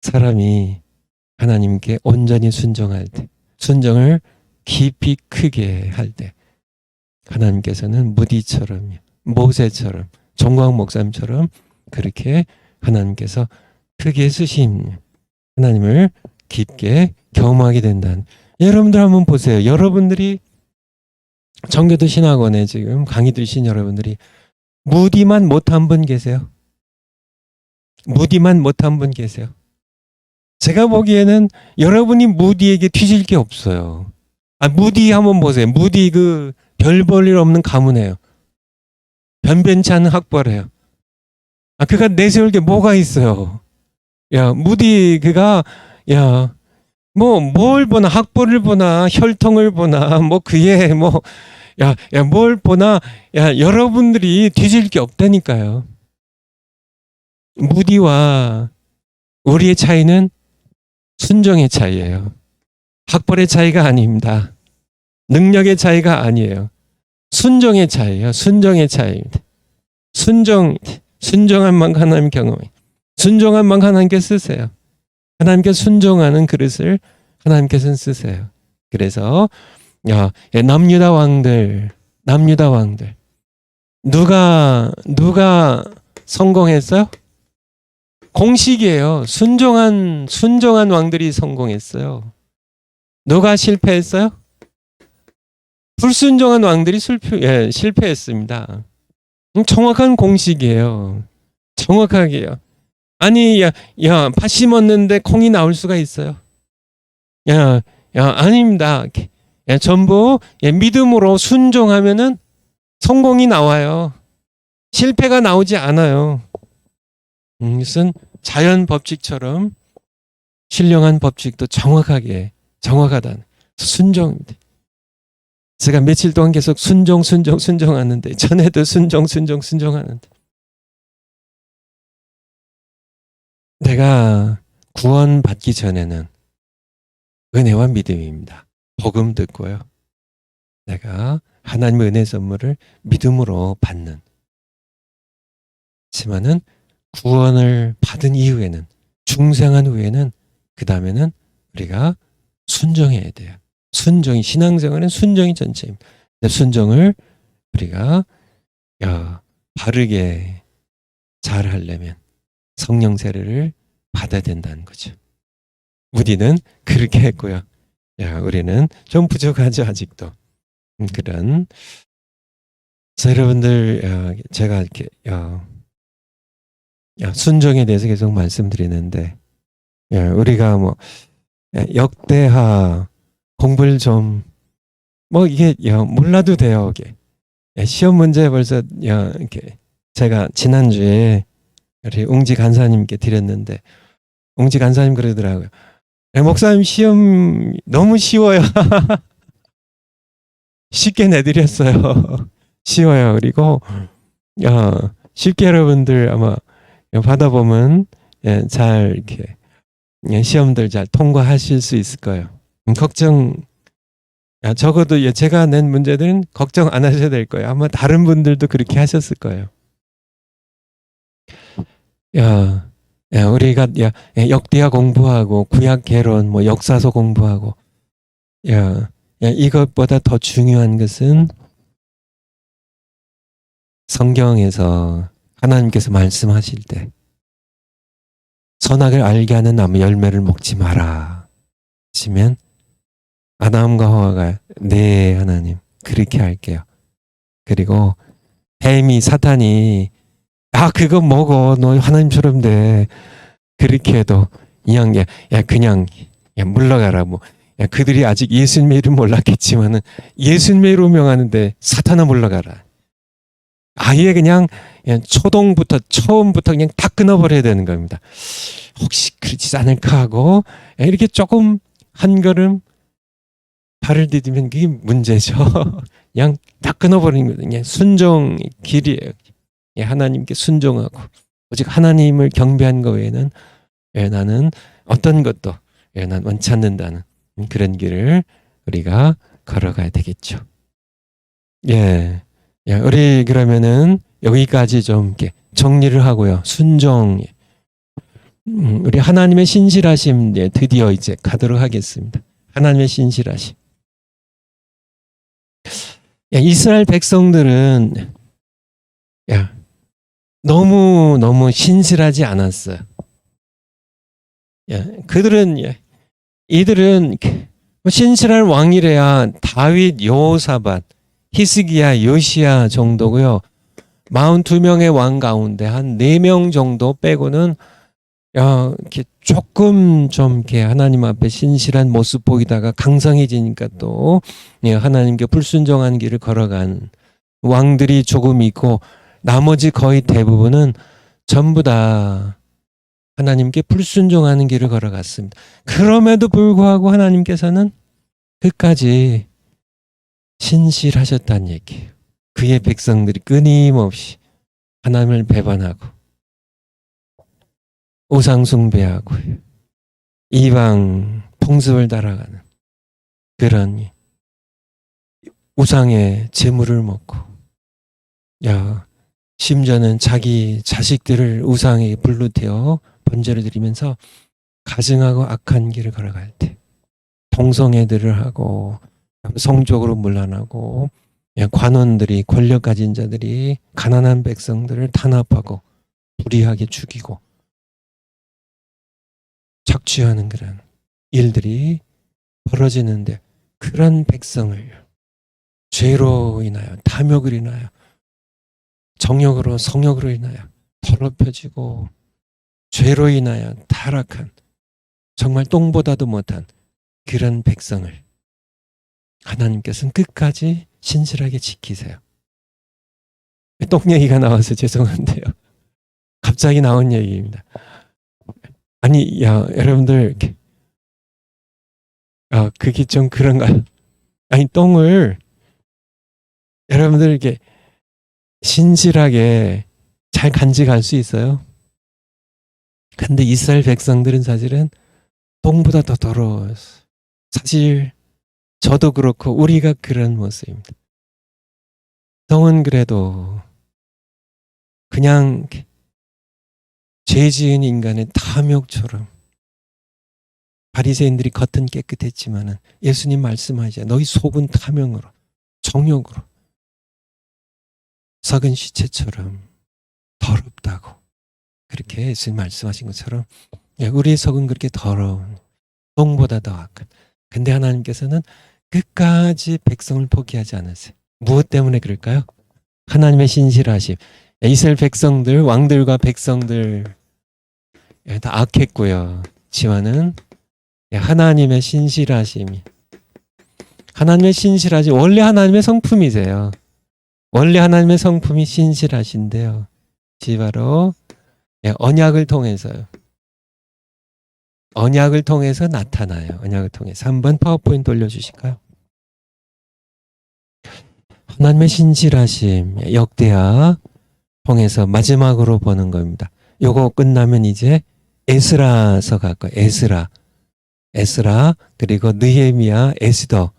사람이 하나님께 온전히 순종할 때, 순종을 깊이 크게 할 때 하나님께서는 무디처럼, 모세처럼, 정광 목사님처럼 그렇게 하나님께서 크게 쓰신 하나님을 깊게 경험하게 된다는. 여러분들 한번 보세요. 여러분들이 정교도 신학원에 지금 강의 들으신 여러분들이 무디만 못한 분 계세요? 무디만 못한 분 계세요? 제가 보기에는 여러분이 무디에게 뒤질 게 없어요. 무디 한번 보세요. 무디 그 별 볼 일 없는 가문이에요. 변변치 않은 학벌이에요. 그가 내세울 게 뭐가 있어요? 무디 그가 뭘 보나 학벌을 보나 혈통을 보나 그의 뭘 보나 여러분들이 뒤질 게 없다니까요. 무디와 우리의 차이는 순종의 차이예요. 학벌의 차이가 아닙니다. 능력의 차이가 아니에요. 순종의 차이예요. 순종의 차이입니다. 순종한 만큼 하나님 경험해. 순종한 만큼 하나님께 쓰세요. 하나님께 순종하는 그릇을 하나님께서는 쓰세요. 그래서 남유다 왕들 누가 성공했어요? 공식이에요. 순종한 왕들이 성공했어요. 누가 실패했어요? 불순종한 왕들이 실패했습니다. 정확한 공식이에요. 정확하게요. 아니, 팥 심었는데 콩이 나올 수가 있어요? 아닙니다. 전부 믿음으로 순종하면은 성공이 나와요. 실패가 나오지 않아요. 이것은 자연 법칙처럼 신령한 법칙도 정확하다는 순종입니다. 제가 며칠 동안 계속 순종하는데 전에도 순종하는데 제가 구원받기 전에는 은혜와 믿음입니다. 복음 듣고요. 내가 하나님의 은혜 선물을 믿음으로 받는. 하지만은 구원을 받은 이후에는, 중생한 후에는, 그 다음에는 우리가 순종해야 돼요. 순종이, 신앙생활은 순종이 전체입니다. 순종을 우리가 바르게 잘 하려면 성령 세례를 받아야 된다는 거죠. 우리는 그렇게 했고요. 우리는 좀 부족하죠, 아직도. 그런. 그래서 여러분들, 제가 이렇게 순종에 대해서 계속 말씀드리는데, 우리가 뭐 역대하 공부를 좀 이게 몰라도 돼요. 이게 시험 문제 벌써 이렇게 제가 지난주에 우리 웅지 간사님께 드렸는데, 웅지 간사님 그러더라고요. 목사님 시험 너무 쉬워요. 쉽게 내드렸어요. 쉬워요. 그리고 쉽게 여러분들 아마 받아보면 잘 이렇게 시험들 잘 통과하실 수 있을 거예요. 걱정, 적어도 제가 낸 문제들은 걱정 안 하셔도 될 거예요. 아마 다른 분들도 그렇게 하셨을 거예요. 우리가 역대하 공부하고 구약 개론, 뭐 역사서 공부하고, 이것보다 더 중요한 것은 성경에서 하나님께서 말씀하실 때 선악을 알게 하는 나무 열매를 먹지 마라 하시면, 아담과 하와가 네 하나님 그렇게 할게요. 그리고 뱀이, 사탄이 그거 먹어, 너 하나님처럼 돼, 그렇게 해도 그냥 물러가라. 뭐 그들이 아직 예수님의 이름 몰랐겠지만은 예수님의 이름 명하는데 사탄아 물러가라. 아예 그냥 초동부터, 처음부터 그냥 다 끊어버려야 되는 겁니다. 혹시 그렇지 않을까 하고 이렇게 조금 한 걸음 발을 디디면 그게 문제죠. 그냥 다 끊어버리는 거예요. 그냥 순종의 길이에요. 하나님께 순종하고 오직 하나님을 경배한 거 외에는 나는 어떤 것도 난 원치 않는다는 그런 길을 우리가 걸어가야 되겠죠. 우리 그러면은 여기까지 좀 이렇게 정리를 하고요. 순종, 우리 하나님의 신실하심 드디어 이제 가도록 하겠습니다. 하나님의 신실하심. 이스라엘 백성들은 너무 신실하지 않았어요. 이들은 신실할 왕이래야 다윗, 여호사밧, 히스기야, 요시야 정도고요. 42명의 왕 가운데 한 4명 정도 빼고는 이렇게 조금 좀 이렇게 하나님 앞에 신실한 모습 보이다가 강성해지니까 또 하나님께 불순종한 길을 걸어간 왕들이 조금 있고, 나머지 거의 대부분은 전부 다 하나님께 불순종하는 길을 걸어갔습니다. 그럼에도 불구하고 하나님께서는 끝까지 신실하셨다는 얘기예요. 그의 백성들이 끊임없이 하나님을 배반하고 우상 숭배하고 이방 풍습을 따라가는 그런 우상의 재물을 먹고, 심지어는 자기 자식들을 우상에게 불로 태워 번제를 드리면서 가증하고 악한 길을 걸어갈 때 동성애들을 하고 성적으로 문란하고, 관원들이, 권력 가진 자들이 가난한 백성들을 탄압하고 불의하게 죽이고 착취하는 그런 일들이 벌어지는데, 그런 백성을 죄로 인하여, 탐욕을 인하여, 정욕으로, 성욕으로 인하여 더럽혀지고 죄로 인하여 타락한, 정말 똥보다도 못한 그런 백성을 하나님께서는 끝까지 신실하게 지키세요. 똥 얘기가 나와서 죄송한데요. 갑자기 나온 얘기입니다. 아니, 여러분들, 그게 좀 그런가요? 아니, 똥을 여러분들 이렇게 신실하게 잘 간직할 수 있어요? 근데 이스라엘 백성들은 사실은 똥보다 더 더러웠어요. 사실 저도 그렇고 우리가 그런 모습입니다. 똥은 그래도 그냥 죄 지은 인간의 탐욕처럼, 바리새인들이 겉은 깨끗했지만은 예수님 말씀하시죠. 너희 속은 탐욕으로, 정욕으로 썩은 시체처럼 더럽다고. 그렇게 예수님 말씀하신 것처럼 우리의 속은 그렇게 더러운, 똥보다 더 악한. 근데 하나님께서는 끝까지 백성을 포기하지 않으세요. 무엇 때문에 그럴까요? 하나님의 신실하심. 이스라엘 백성들, 왕들과 백성들 다 악했고요. 지만은 하나님의 신실하심이, 하나님의 신실하심, 원래 하나님의 성품이세요. 원래 하나님의 성품이 신실하신데요. 바로 언약을 통해서요. 언약을 통해서 나타나요. 언약을 통해서. 한번 파워포인트 올려주실까요? 하나님의 신실하심, 역대하 통해서 마지막으로 보는 겁니다. 요거 끝나면 이제 에스라서 갈 거예요. 에스라, 그리고 느헤미야, 에스더.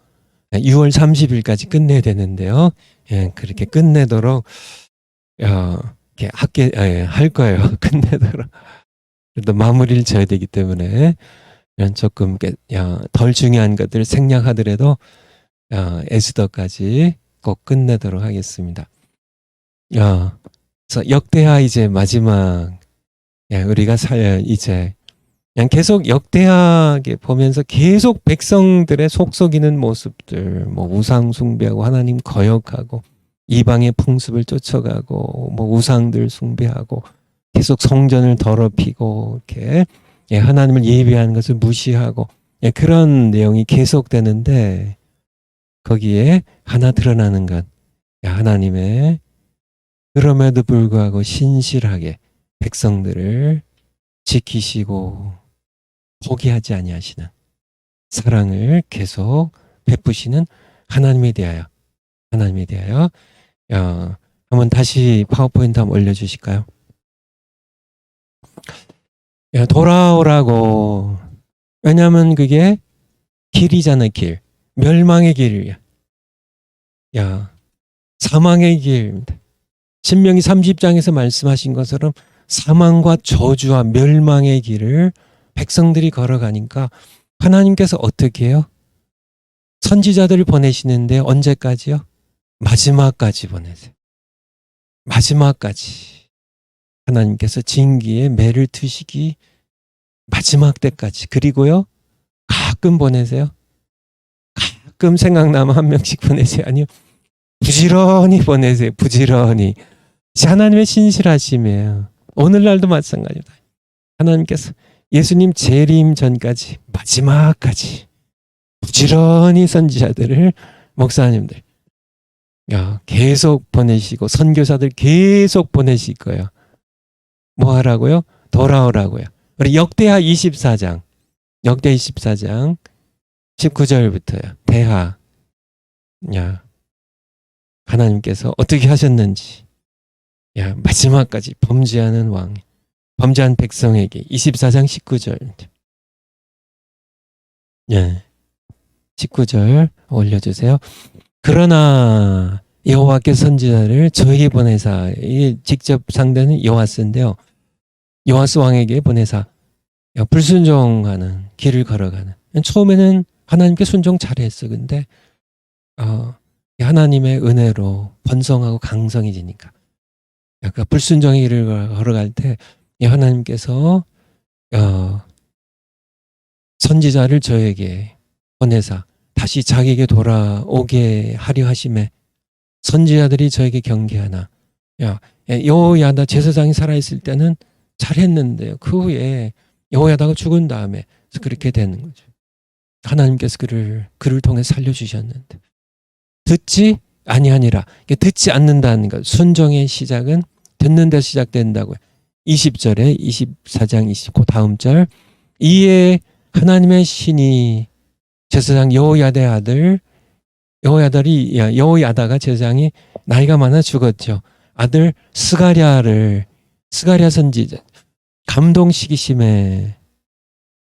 6월 30일까지 끝내야 되는데요. 그렇게 끝내도록 이렇게 할 거예요. 끝내도록. 그래도 마무리를 져야 되기 때문에 조금 덜 중요한 것들을 생략하더라도 에스더까지 꼭 끝내도록 하겠습니다. 그래서 역대하 이제 마지막, 우리가 이제 그냥 계속 역대하게 보면서 계속 백성들의 속썩이는 모습들, 뭐 우상 숭배하고 하나님 거역하고 이방의 풍습을 쫓아가고 뭐 우상들 숭배하고 계속 성전을 더럽히고 이렇게 하나님을 예배하는 것을 무시하고 그런 내용이 계속되는데, 거기에 하나 드러나는 것, 하나님의 그럼에도 불구하고 신실하게 백성들을 지키시고 포기하지 아니하시는 사랑을 계속 베푸시는 하나님에 대하여 한번 다시 파워포인트 한번 올려주실까요? 돌아오라고. 왜냐하면 그게 길이잖아요. 길. 멸망의 길이야. 사망의 길입니다. 신명기 30장에서 말씀하신 것처럼 사망과 저주와 멸망의 길을 백성들이 걸어가니까 하나님께서 어떻게 해요? 선지자들을 보내시는데 언제까지요? 마지막까지 보내세요. 마지막까지. 하나님께서 징기에 매를 트시기 마지막 때까지. 그리고요, 가끔 보내세요. 가끔 생각나면 한 명씩 보내세요. 아니요, 부지런히 보내세요. 부지런히. 하나님의 신실하심이에요. 오늘날도 마찬가지다. 하나님께서 예수님 재림 전까지, 마지막까지 부지런히 선지자들을, 목사님들 계속 보내시고 선교사들 계속 보내실 거예요. 뭐 하라고요? 돌아오라고요. 우리 역대하 24장 19절부터요. 대하. 하나님께서 어떻게 하셨는지, 마지막까지 범죄하는 왕, 범죄한 백성에게 24장 19절. 19절 올려주세요. 그러나 여호와께서 선지자를 저에게 보내사, 이게 직접 상대는 여호와스인데요. 여호와스 왕에게 보내사 불순종하는 길을 걸어가는. 처음에는 하나님께 순종 잘했어. 근데 하나님의 은혜로 번성하고 강성해지니까, 약간 불순종의 길을 걸어갈 때 하나님께서 선지자를 저에게 보내사 다시 자기에게 돌아오게 하려 하심에 선지자들이 저에게 경계하나. 여호야다 제사장이 살아있을 때는 잘했는데요. 그 후에 여호야다가 죽은 다음에 그렇게 되는 거죠. 하나님께서 그를 통해 살려주셨는데 듣지 아니하니라. 듣지 않는다는 것. 순종의 시작은 듣는 데 시작된다고요. 20절에 24장 29 다음 절. 이에 하나님의 신이 제사장 여호야다의 아들, 여호야다가 제사장이 나이가 많아 죽었죠. 아들 스가랴 선지자 감동시키심에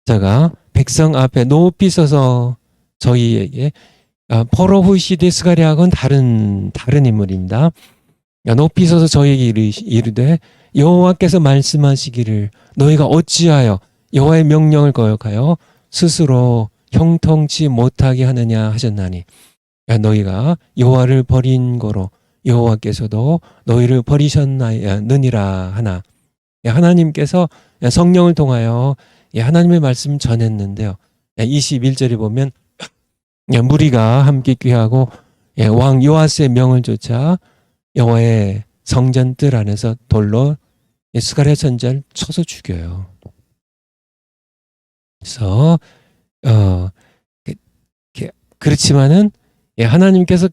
자가 백성 앞에 높이 서서 저희에게 포로후시 데스가리하고는 다른 인물입니다. 높이 서서 저희에게 이르되 여호와께서 말씀하시기를 너희가 어찌하여 여호와의 명령을 거역하여 스스로 형통치 못하게 하느냐 하셨나니 너희가 여호와를 버린 거로 여호와께서도 너희를 버리셨느니라 하나. 하나님께서 성령을 통하여 하나님의 말씀 전했는데요. 21절에 보면 무리가 함께 귀하고 왕 요아스의 명을 쫓아 여호와의 성전 뜰 안에서 돌로 스가랴 선지자를 쳐서 죽여요. 그래서 그렇지만은 하나님께서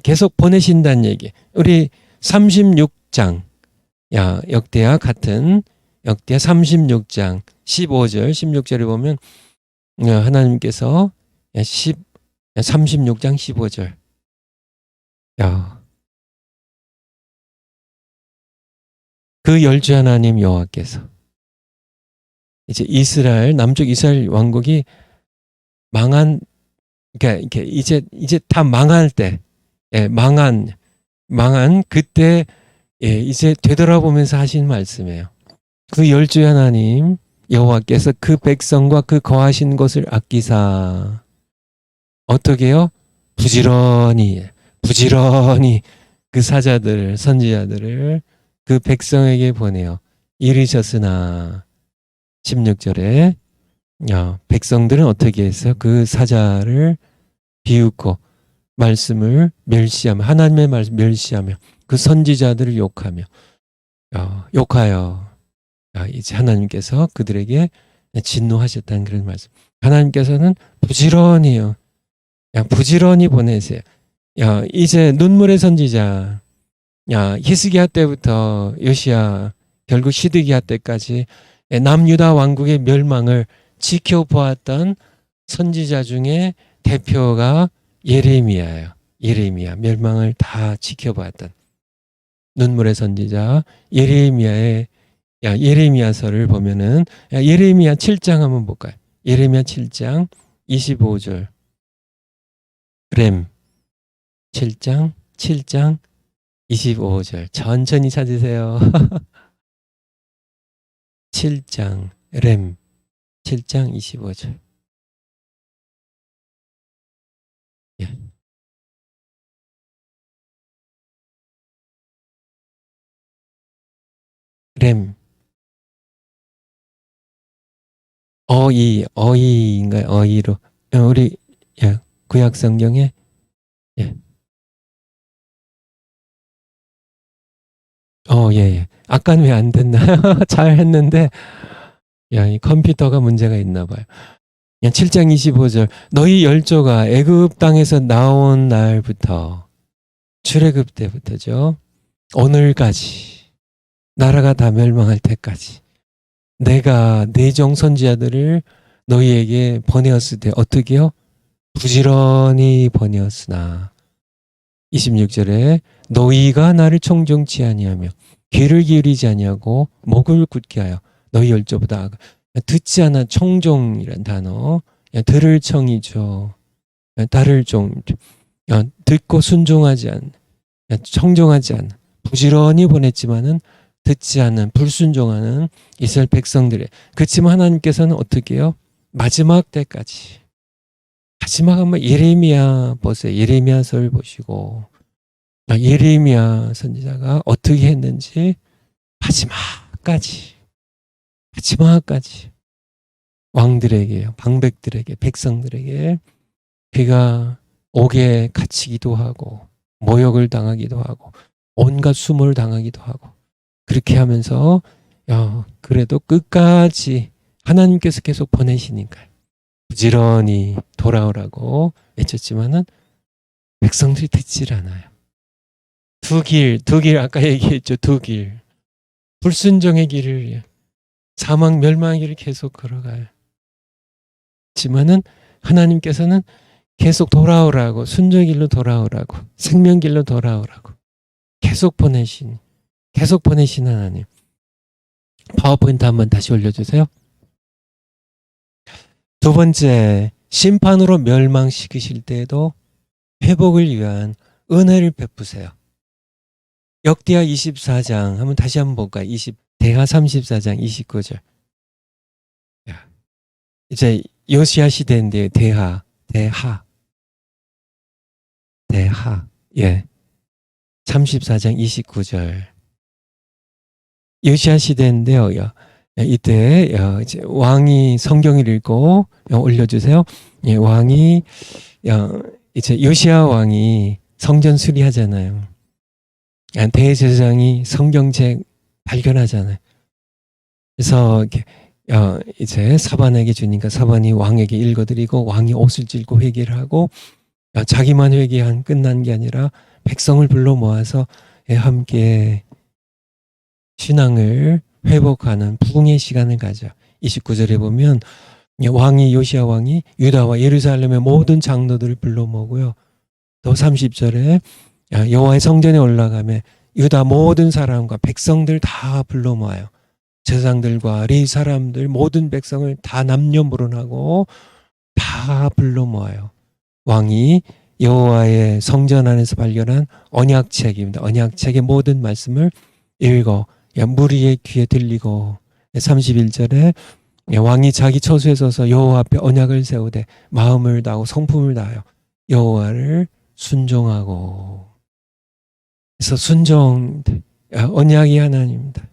계속 보내신다는 얘기. 우리 36장 역대와 같은 역대 36장 15절 16절에 보면 하나님께서 36장 15절 그 열주 하나님 여호와께서 이제 남쪽 이스라엘 왕국이 망한 그러니까 이제 다 망할 때 망한 그때 이제 되돌아보면서 하신 말씀이에요. 그 열주 하나님 여호와께서 그 백성과 그 거하신 곳을 아끼사 어떻게 해요? 부지런히 그 사자들 선지자들을 그 백성에게 보내요. 이르셨으나 16절에 백성들은 어떻게 했어요? 그 사자를 비웃고 말씀을 멸시하며 하나님의 말씀 멸시하며 그 선지자들을 욕하며 욕하여 이제 하나님께서 그들에게 진노하셨다는 그런 말씀. 하나님께서는 부지런히요. 부지런히 보내세요. 이제 눈물의 선지자 히스기야 때부터 요시야 결국 시드기야 때까지 남유다 왕국의 멸망을 지켜보았던 선지자 중에 대표가 예레미야예요. 예레미야 멸망을 다 지켜보았던 눈물의 선지자 예레미야서를 보면은 예레미야 7장 한번 볼까요? 예레미야 7장 25절 렘 7장 25절 천천히 찾으세요. 7장 렘 7장 25절 렘 어이인가요? 어이로 우리 구약 성경에 예. 아까는 왜 안 됐나요? 잘 했는데 이 컴퓨터가 문제가 있나 봐요. 7장 25절 너희 열조가 애굽 땅에서 나온 날부터 출애굽 때부터죠. 오늘까지 나라가 다 멸망할 때까지 내가 내 종 선지자들을 너희에게 보내었을 때 어떻게요? 부지런히 보내었으나 26절에 너희가 나를 청종치 아니하며 귀를 기울이지 아니하고 목을 굳게 하여 너희 열조보다 듣지 않아 청종이란 단어 들을 청이죠. 따를 종 듣고 순종하지 않 청종하지 않 부지런히 보냈지만은 듣지 않는 불순종하는 이스라엘 백성들의 그렇지만 하나님께서는 어떻게 해요? 마지막 때까지 마지막 한번 예레미야 보세요. 예레미야서를 보시고 예레미야 선지자가 어떻게 했는지 마지막까지 왕들에게 방백들에게 백성들에게 그가 옥에 갇히기도 하고 모욕을 당하기도 하고 온갖 수모를 당하기도 하고 그렇게 하면서 그래도 끝까지 하나님께서 계속 보내시니까 부지런히 돌아오라고 외쳤지만은 백성들이 듣질 않아요. 두 길 아까 얘기했죠. 두 길. 불순종의 길을 사망 멸망의 길을 계속 걸어가요. 하지만은 하나님께서는 계속 돌아오라고 순종의 길로 돌아오라고 생명길로 돌아오라고 계속 보내신 하나님. 파워포인트 한번 다시 올려주세요. 두 번째, 심판으로 멸망시키실 때에도 회복을 위한 은혜를 베푸세요. 역대하 24장 한번 다시 한번 볼까요? 대하 34장 29절. 이제 요시야 시대인데 대하. 예. 34장 29절. 요시야 시대인데요. 이때 이제 왕이 성경을 읽고 올려주세요. 예, 왕이 이제 요시야 왕이 성전 수리하잖아요. 대제사장이 성경책 발견하잖아요. 그래서 이제 사반에게 주니까 사반이 왕에게 읽어드리고 왕이 옷을 찢고 회개를 하고 자기만 회개한 끝난 게 아니라 백성을 불러 모아서 함께 신앙을 회복하는 부흥의 시간을 가져. 29절에 보면 요시야 왕이 유다와 예루살렘의 모든 장로들을 불러 모으고요. 또 30절에 여호와의 성전에 올라가며 유다 모든 사람과 백성들 다 불러 모아요. 제사장들과 레위 사람들 모든 백성을 다 남녀노소하고 다 불러 모아요. 왕이 여호와의 성전 안에서 발견한 언약책입니다. 언약책의 모든 말씀을 읽어 무리의 귀에 들리고 31절에 왕이 자기 처소에 서서 여호와 앞에 언약을 세우되 마음을 다하고 성품을 다하여 여호와를 순종하고. 그래서 순종, 언약이 하나님입니다.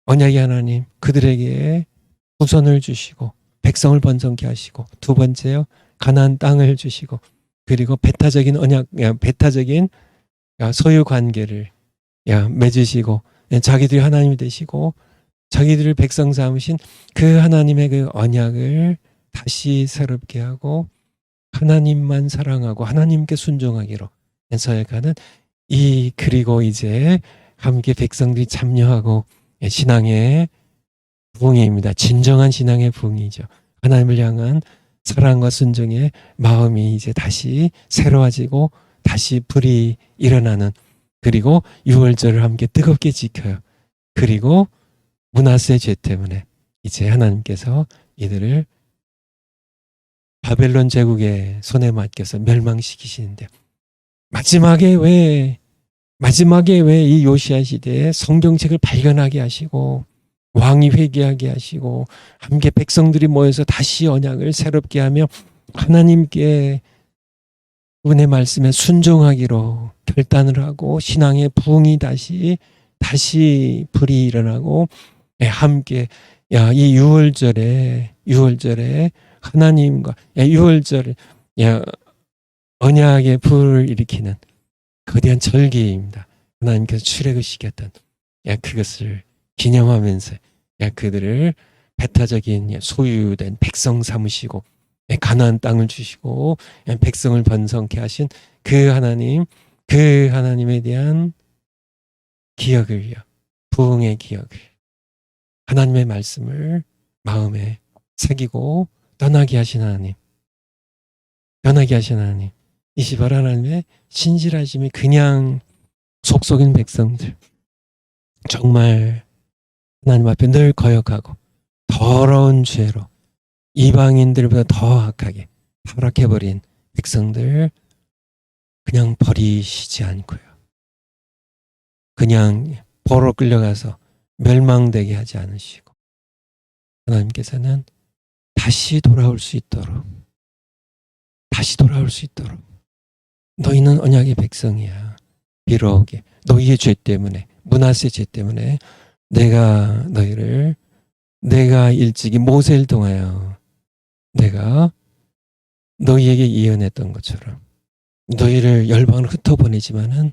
언약이 하나님, 그들에게 후손을 주시고 백성을 번성케 하시고, 두 번째요, 가나안 땅을 주시고, 그리고 배타적인 언약, 배타적인 소유 관계를 맺으시고, 자기들이 하나님이 되시고 자기들을 백성 삼으신 그 하나님의 그 언약을 다시 새롭게 하고 하나님만 사랑하고 하나님께 순종하기로 서약하는 그리고 이제 함께 백성들이 참여하고 신앙의 부흥입니다. 진정한 신앙의 부흥이죠. 하나님을 향한 사랑과 순종의 마음이 이제 다시 새로워지고 다시 불이 일어나는, 그리고 유월절을 함께 뜨겁게 지켜요. 그리고 므낫세 죄 때문에 이제 하나님께서 이들을 바벨론 제국의 손에 맡겨서 멸망시키시는데, 마지막에 왜 이 요시야 시대에 성경책을 발견하게 하시고 왕이 회개하게 하시고 함께 백성들이 모여서 다시 언약을 새롭게 하며 하나님께 그분의 말씀에 순종하기로 결단을 하고 신앙의 부흥이 다시 불이 일어나고 함께 이 유월절에 하나님과 유월절 언약의 불을 일으키는 거대한 절기입니다. 하나님께서 출애굽시켰던 그것을 기념하면서 그들을 배타적인 소유된 백성 삼으시고 가나안 땅을 주시고 백성을 번성케 하신 그 하나님에 대한 기억을요, 부흥의 기억을, 하나님의 말씀을 마음에 새기고 떠나게 하신 하나님, 이 시발 하나님의 신실하심이 그냥 속속인 백성들, 정말 하나님 앞에 늘 거역하고 더러운 죄로 이방인들보다 더 악하게 타락해버린 백성들 그냥 버리시지 않고요, 그냥 보러 끌려가서 멸망되게 하지 않으시고 하나님께서는 다시 돌아올 수 있도록 너희는 언약의 백성이야. 비록 너희의 죄 때문에, 므낫세 죄 때문에 내가 일찍이 모세를 통하여 내가 너희에게 예언했던 것처럼 너희를 열방으로 흩어보내지만은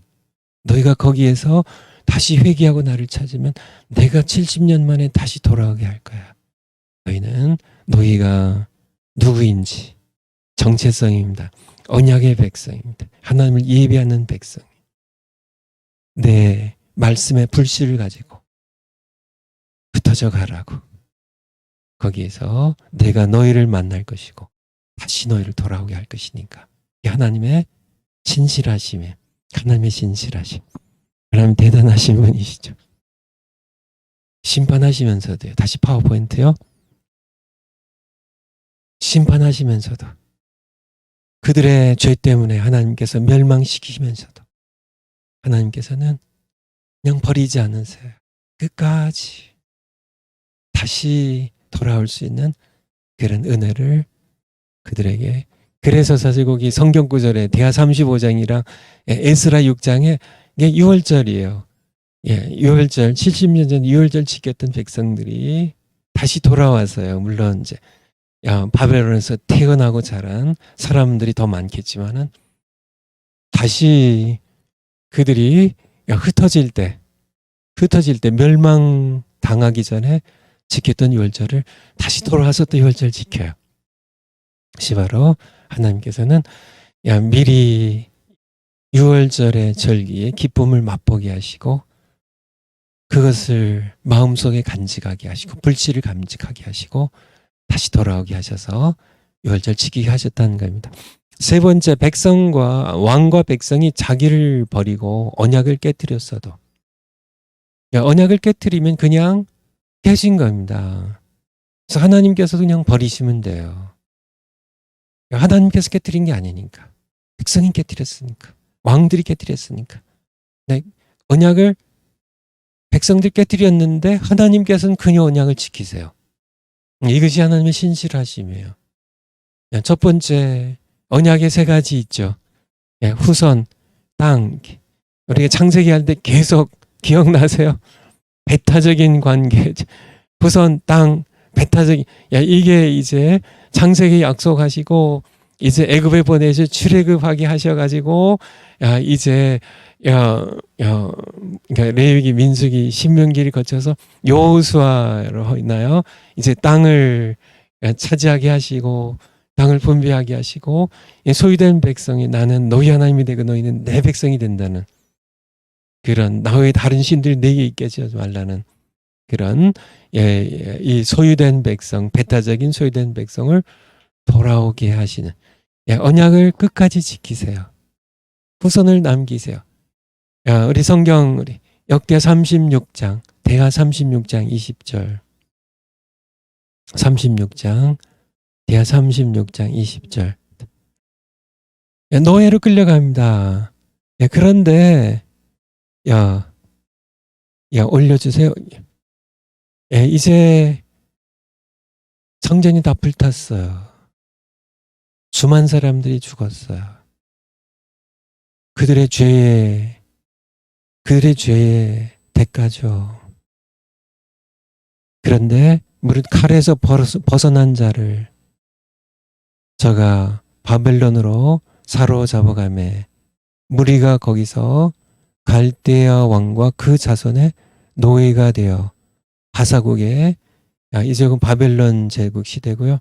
너희가 거기에서 다시 회개하고 나를 찾으면 내가 70년 만에 다시 돌아오게 할 거야. 너희가 누구인지 정체성입니다. 언약의 백성입니다. 하나님을 예배하는 백성. 내 말씀의 불씨를 가지고 흩어져 가라고. 거기에서 내가 너희를 만날 것이고 다시 너희를 돌아오게 할 것이니까. 하나님의 신실하심. 하나님 대단하신 분이시죠. 심판하시면서도요. 다시 파워포인트요. 심판하시면서도 그들의 죄 때문에 하나님께서 멸망시키시면서도 하나님께서는 그냥 버리지 않으세요. 끝까지 다시 돌아올 수 있는 그런 은혜를 그들에게. 그래서 사실 거기 성경 구절에 대하 35장이랑 에스라 6장에 이게 6월절이에요. 예, 6월절 70년 전 6월절 지켰던 백성들이 다시 돌아와서요. 물론 이제 바벨론에서 태어나고 자란 사람들이 더 많겠지만은 다시 그들이 흩어질 때 멸망 당하기 전에 지켰던 6월절을 다시 돌아와서 또 6월절 지켜요. 바로 하나님께서는 미리 6월절의 절기에 기쁨을 맛보게 하시고 그것을 마음속에 간직하게 하시고 불씨를 감직하게 하시고 다시 돌아오게 하셔서 6월절 지키게 하셨다는 겁니다. 세 번째, 왕과 백성이 자기를 버리고 언약을 깨뜨렸어도 언약을 깨뜨리면 그냥 깨진 겁니다. 그래서 하나님께서 그냥 버리시면 돼요. 하나님께서 깨뜨린 게 아니니까. 백성이 깨뜨렸으니까. 왕들이 깨뜨렸으니까. 네, 언약을 백성들 깨뜨렸는데 하나님께서는 그녀 언약을 지키세요. 이것이 하나님의 신실하심이에요. 첫 번째, 언약의 세 가지 있죠. 후손, 땅. 우리가 창세기 할 때 계속 기억나세요? 배타적인 관계. 후손, 땅, 배타적인. 이게 이제 창세기 약속하시고 이제 애굽에 보내서 출애굽하게 하셔가지고 이제 그러니까 레위기, 민수기, 신명기를 거쳐서 여호수아로 있나요? 이제 땅을 차지하게 하시고 땅을 분배하게 하시고 소유된 백성이 나는 너희 하나님이 되고 너희는 내 백성이 된다는 그런 나의 다른 신들이 내게 있게 하지 말라는 그런 이 소유된 백성, 배타적인 소유된 백성을 돌아오게 하시는 언약을 끝까지 지키세요. 후손을 남기세요. 우리 성경 우리 역대 36장 대하 36장 20절 36장 대하 36장 20절 노예로 끌려갑니다. 그런데 올려주세요. 이제 성전이 다 불탔어요. 수많은 사람들이 죽었어요. 그들의 죄의 대가죠. 그런데 무릇 칼에서 벗어난 자를 저가 바벨론으로 사로잡아가매 무리가 거기서 갈대아 왕과 그 자손의 노예가 되어 바사국에 이제 바벨론 제국 시대고요.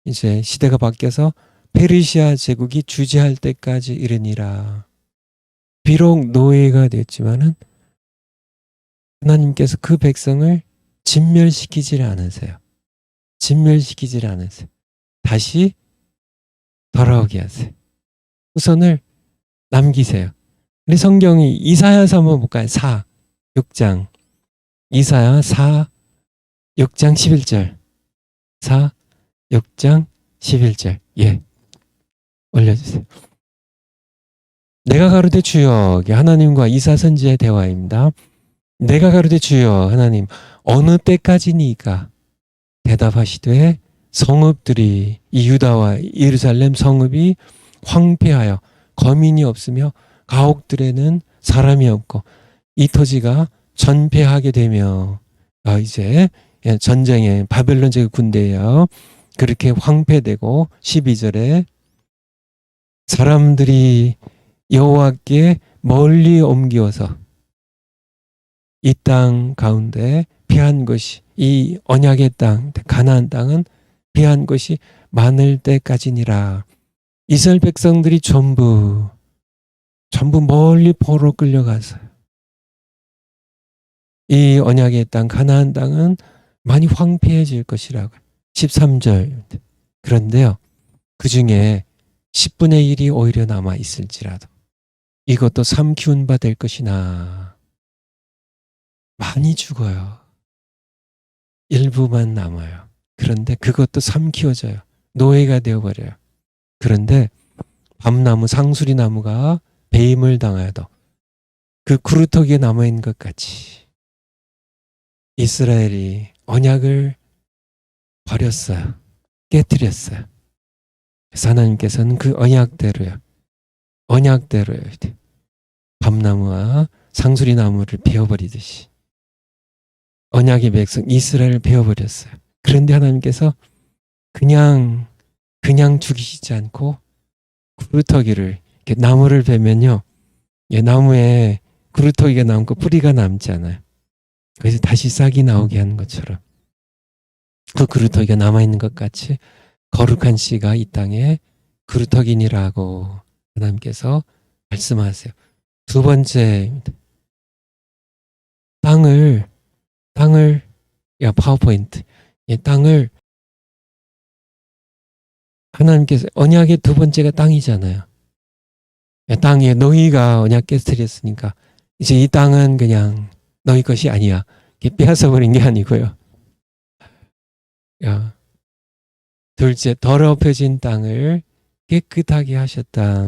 이제 시대가 바뀌어서 페르시아 제국이 주재할 때까지 이르니라. 비록 노예가 됐지만은 하나님께서 그 백성을 진멸시키질 않으세요. 진멸시키질 않으세요. 다시 돌아오게 하세요. 후손을 남기세요. 우리 성경이 이사야서 한번 볼까요? 6장 이사야 6장 11절 6장 11절 올려주세요. 내가 가로되 주여, 하나님과 이사 선지의 대화입니다. 내가 가로되 주여 하나님 어느 때까지니까 대답하시되 성읍들이 이 유다와 예루살렘 성읍이 황폐하여 거민이 없으며 가옥들에는 사람이 없고 이 토지가 전폐하게 되며 이제 전쟁에 바벨론 제국 군대예요. 그렇게 황폐되고 12절에 사람들이 여호와께 멀리 옮기어서 이 땅 가운데 피한 것이 이 언약의 땅 가나안 땅은 피한 것이 많을 때까지니라. 이스라엘 백성들이 전부 멀리 포로 끌려가서 이 언약의 땅 가나안 땅은 많이 황폐해질 것이라고 13절. 그런데요 그 중에 10분의 1이 오히려 남아 있을지라도 이것도 삼 키운 바 될 것이나 많이 죽어요. 일부만 남아요. 그런데 그것도 삼키워져요. 노예가 되어버려요. 그런데 밤나무, 상수리 나무가 배임을 당하여도 그 구루터기에 남아있는 것 같이 이스라엘이 언약을 버렸어요. 깨뜨렸어요. 그래서 하나님께서는 그 언약대로요. 밤나무와 상수리 나무를 베어버리듯이 언약의 백성 이스라엘을 베어버렸어요. 그런데 하나님께서 그냥 죽이시지 않고 구루터기를, 이렇게 나무를 베면요, 나무에 구루터기가 남고 뿌리가 남지 않아요. 그래서 다시 싹이 나오게 하는 것처럼 그 구루터기가 남아있는 것 같이 거룩한 씨가 이 땅에 구루터기니라고 하나님께서 말씀하세요. 두 번째입니다. 땅을 파워포인트. 땅을 하나님께서 언약의 두 번째가 땅이잖아요. 땅에 너희가 언약 깨뜨렸으니까 이제 이 땅은 그냥 너희 것이 아니야. 빼앗아 버린 게 아니고요. 둘째, 더럽혀진 땅을 깨끗하게 하셨다.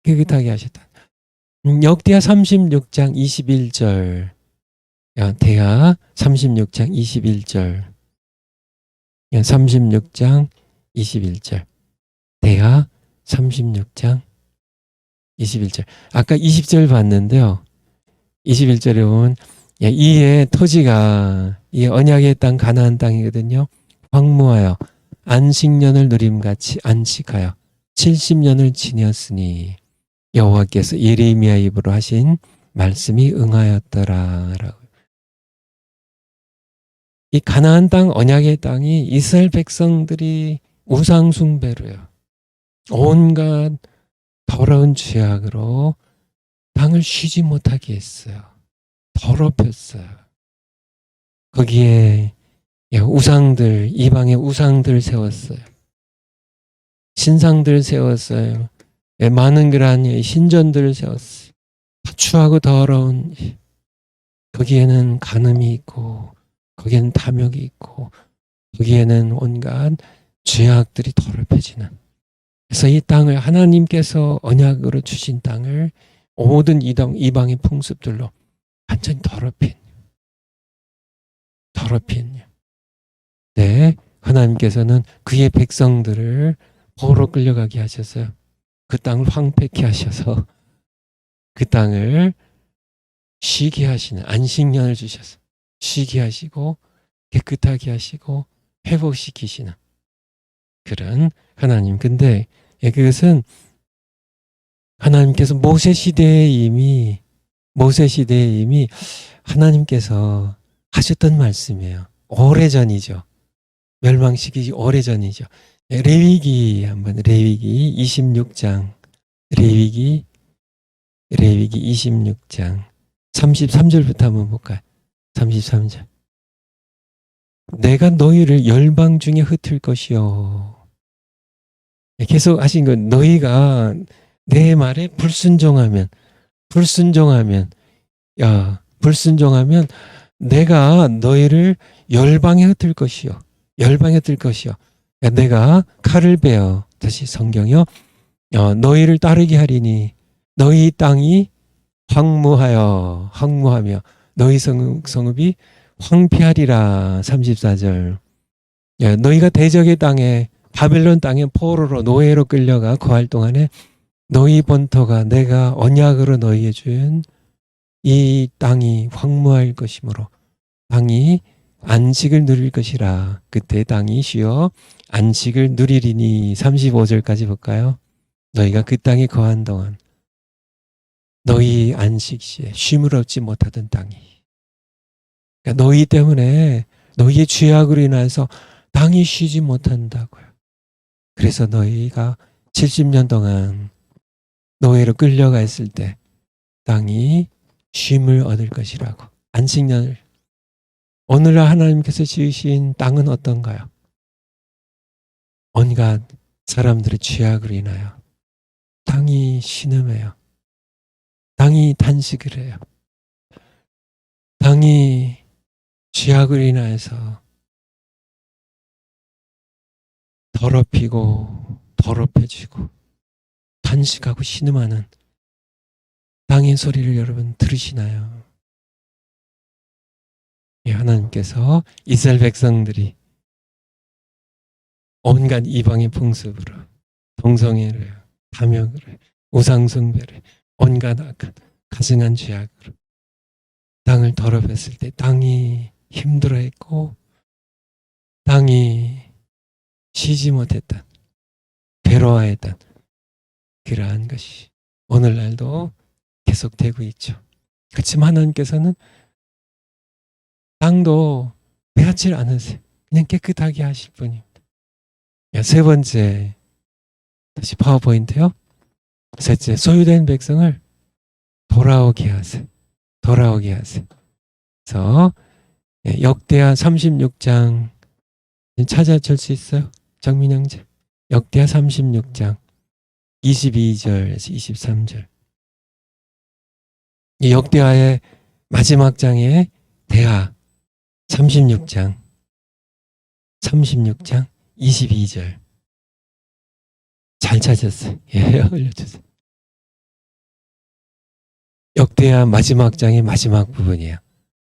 깨끗하게 하셨다. 역대하 36장 21절. 대하 36장 21절. 36장 21절. 대하 36장 21절. 아까 20절 봤는데요. 21절에 보면 이에 토지가 이 언약의 땅 가나안 땅이거든요. 황무하여 안식년을 누림같이 안식하여 70년을 지녔으니 여호와께서 예레미야 입으로 하신 말씀이 응하였더라라고. 이 가나안 땅 언약의 땅이 이스라엘 백성들이 우상 숭배로요. 온갖 더러운 죄악으로 땅을 쉬지 못하게 했어요. 더럽혔어요. 거기에 우상들, 이방의 우상들 세웠어요. 신상들 세웠어요. 많은 그러한 신전들을 세웠어요. 추하고 더러운, 거기에는 간음이 있고 거기에는 탐욕이 있고 거기에는 온갖 죄악들이 더럽혀지는. 그래서 이 땅을 하나님께서 언약으로 주신 땅을 모든 이방의 풍습들로 완전히 더럽힌. 네, 하나님께서는 그의 백성들을 포로 끌려가게 하셔서 그 땅을 황폐케 하셔서 그 땅을 쉬게 하시는 안식년을 주셔서 쉬게 하시고 깨끗하게 하시고 회복시키시는 그런 하나님. 근데 그것은 하나님께서 모세 시대에 이미 하나님께서 하셨던 말씀이에요. 오래전이죠. 멸망시키기 오래전이죠. 레위기 26장 레위기 26장 33절부터 한번 볼까요? 33절. 내가 너희를 열방 중에 흩을 것이요. 계속 하신 건 너희가 내 말에 불순종하면 내가 너희를 열방에 흩을 것이요. 내가 칼을 베어, 다시 성경이요. 너희를 따르게 하리니 너희 땅이 황무하며 너희 성읍이 황폐하리라. 34절. 너희가 대적의 땅에 바벨론 땅에 포로로 노예로 끌려가 거할 동안에 너희 본토가 내가 언약으로 너희에 준 이 땅이 황무할 것이므로 땅이 안식을 누릴 것이라. 그때 땅이 쉬어 안식을 누리리니. 35절까지 볼까요? 너희가 그 땅에 거한 동안 너희 안식 시에 쉼을 얻지 못하던 땅이, 그러니까 너희 때문에 너희의 죄악으로 인해서 땅이 쉬지 못한다고요. 그래서 너희가 70년 동안 노예로 끌려가 있을 때 땅이 쉼을 얻을 것이라고. 안식년을. 오늘날 하나님께서 지으신 땅은 어떤가요? 온갖 사람들의 죄악으로 인하여 땅이 신음해요. 땅이 단식을 해요. 땅이 죄악으로 인하여서 더럽히고 더럽혀지고 단식하고 신음하는 땅의 소리를 여러분 들으시나요? 예, 하나님께서 이스라엘 백성들이 온갖 이방의 풍습으로 동성애를 탐욕을 우상숭배를 온갖 악한 가증한 죄악으로 땅을 더럽혔을 때 땅이 힘들어했고 땅이 쉬지 못했던 괴로워했던 그러한 것이 오늘날도 계속되고 있죠. 그렇지만 하나님께서는 땅도 빼앗질 않으세요. 그냥 깨끗하게 하실 뿐입니다. 세 번째, 다시 파워포인트요. 셋째, 소유된 백성을 돌아오게 하세요. 돌아오게 하세요. 그래서 역대하 36장 찾아줄 수 있어요? 정민 형제. 역대하 36장 22절에서 23절. 이 역대하의 마지막 장의 대하 36장 22절. 잘 찾았어요. 예, 올려주세요. 역대하 마지막 장의 마지막 부분이에요.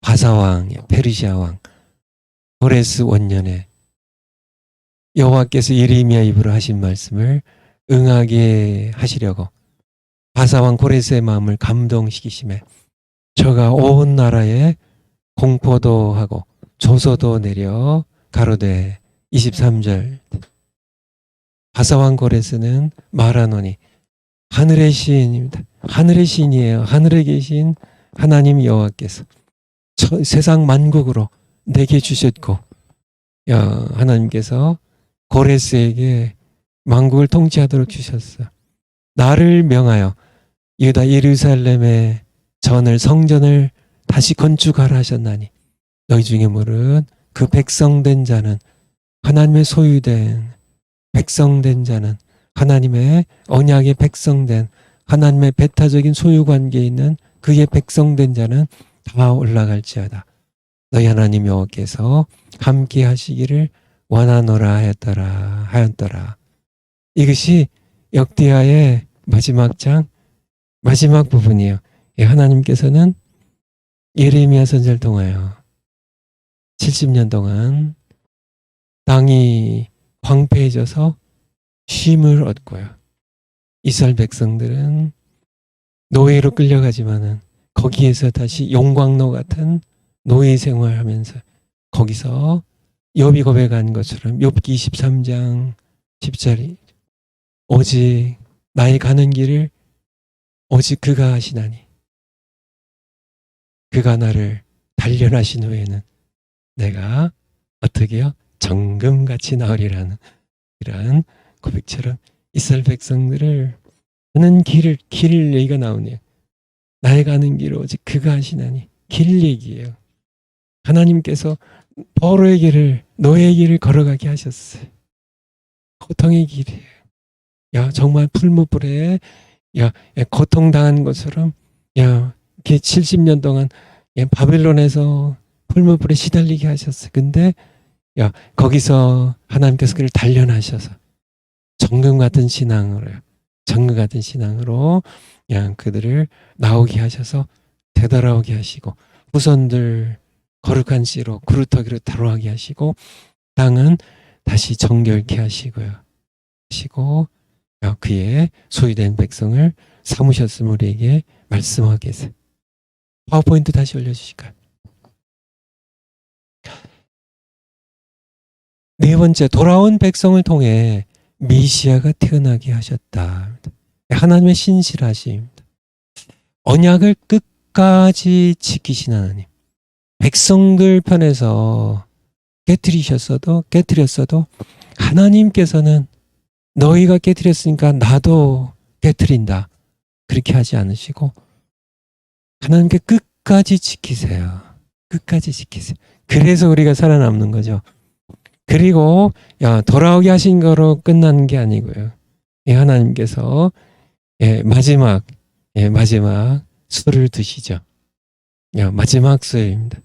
바사왕, 페르시아 왕 고레스 원년에 여호와께서 예레미야 입으로 하신 말씀을 응하게 하시려고 바사왕 고레스의 마음을 감동시키심에 저가 온 나라에 공포도 하고 조소도 내려 가로되 23절 바사왕 고레스는 말하노니 하늘의 시인입니다. 하늘의 시인이에요. 하늘에 계신 하나님 여호와께서 세상 만국으로 내게 주셨고 하나님께서 고레스에게 만국을 통치하도록 주셨어. 나를 명하여 유다 예루살렘의 성전을 다시 건축하라 하셨나니 너희 중에 모른 그 백성된 자는 하나님의 소유된 백성된 자는 하나님의 언약의 백성된 하나님의 배타적인 소유관계에 있는 그의 백성된 자는 다 올라갈지어다. 너희 하나님 여호와께서 함께 하시기를 원하노라 하였더라. 이것이 역대하의 마지막 장 마지막 부분이에요. 하나님께서는 예레미야 선지자를 통하여 70년 동안 땅이 황폐해져서 쉼을 얻고요. 이스라엘 백성들은 노예로 끌려가지만은 거기에서 다시 용광로 같은 노예 생활하면서 거기서 욥이 고백한 것처럼 욥기 23장 10절이 오직 나의 가는 길을 오직 그가 하시나니 그가 나를 단련하신 후에는 내가 어떻게요? 정금같이 나으리라는 이러한 고백처럼 이스라엘 백성들을 하는 길 얘기가 나오네요. 나의 가는 길을 오직 그가 하시나니 길 얘기예요. 하나님께서 포로의 길을 노예의 길을 걸어가게 하셨어요. 고통의 길이에요. 정말 풀무불에 고통당한 것처럼 이렇게 70년 동안 바벨론에서 풀무불에 시달리게 하셨어요. 근데 거기서 하나님께서 그를 단련하셔서 정금 같은 신앙으로요. 정금 같은 신앙으로 그들을 나오게 하셔서 되돌아오게 하시고 후손들 거룩한 씨로 그루터기로 다뤄하게 하시고 땅은 다시 정결케 하시고요. 그의 소유된 백성을 삼으셨음을 우리에게 말씀하게 해서 파워포인트 다시 올려주실까요? 네 번째, 돌아온 백성을 통해 메시아가 태어나게 하셨다. 하나님의 신실하심입니다. 언약을 끝까지 지키신 하나님. 백성들 편에서 깨뜨렸어도 하나님께서는 너희가 깨뜨렸으니까 나도 깨뜨린다. 그렇게 하지 않으시고 하나님께 끝까지 지키세요. 끝까지 지키세요. 그래서 우리가 살아남는 거죠. 그리고 돌아오게 하신 거로 끝나는 게 아니고요. 하나님께서 마지막 술을 드시죠. 마지막 술입니다.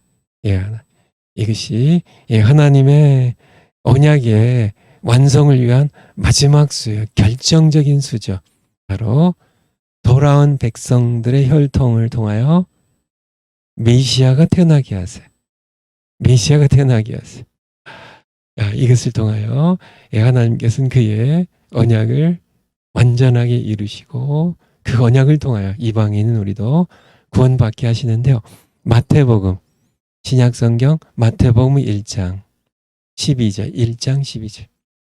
이것이 하나님의 언약의 완성을 위한 마지막 수요, 결정적인 수죠. 바로 돌아온 백성들의 혈통을 통하여 메시아가 태어나게 하세요. 메시아가 태어나게 하세요. 이것을 통하여 하나님께서는 그의 언약을 완전하게 이루시고 그 언약을 통하여 이방인은 우리도 구원받게 하시는데요. 마태복음, 신약성경 마태복음 1장 12절, 1장 12절.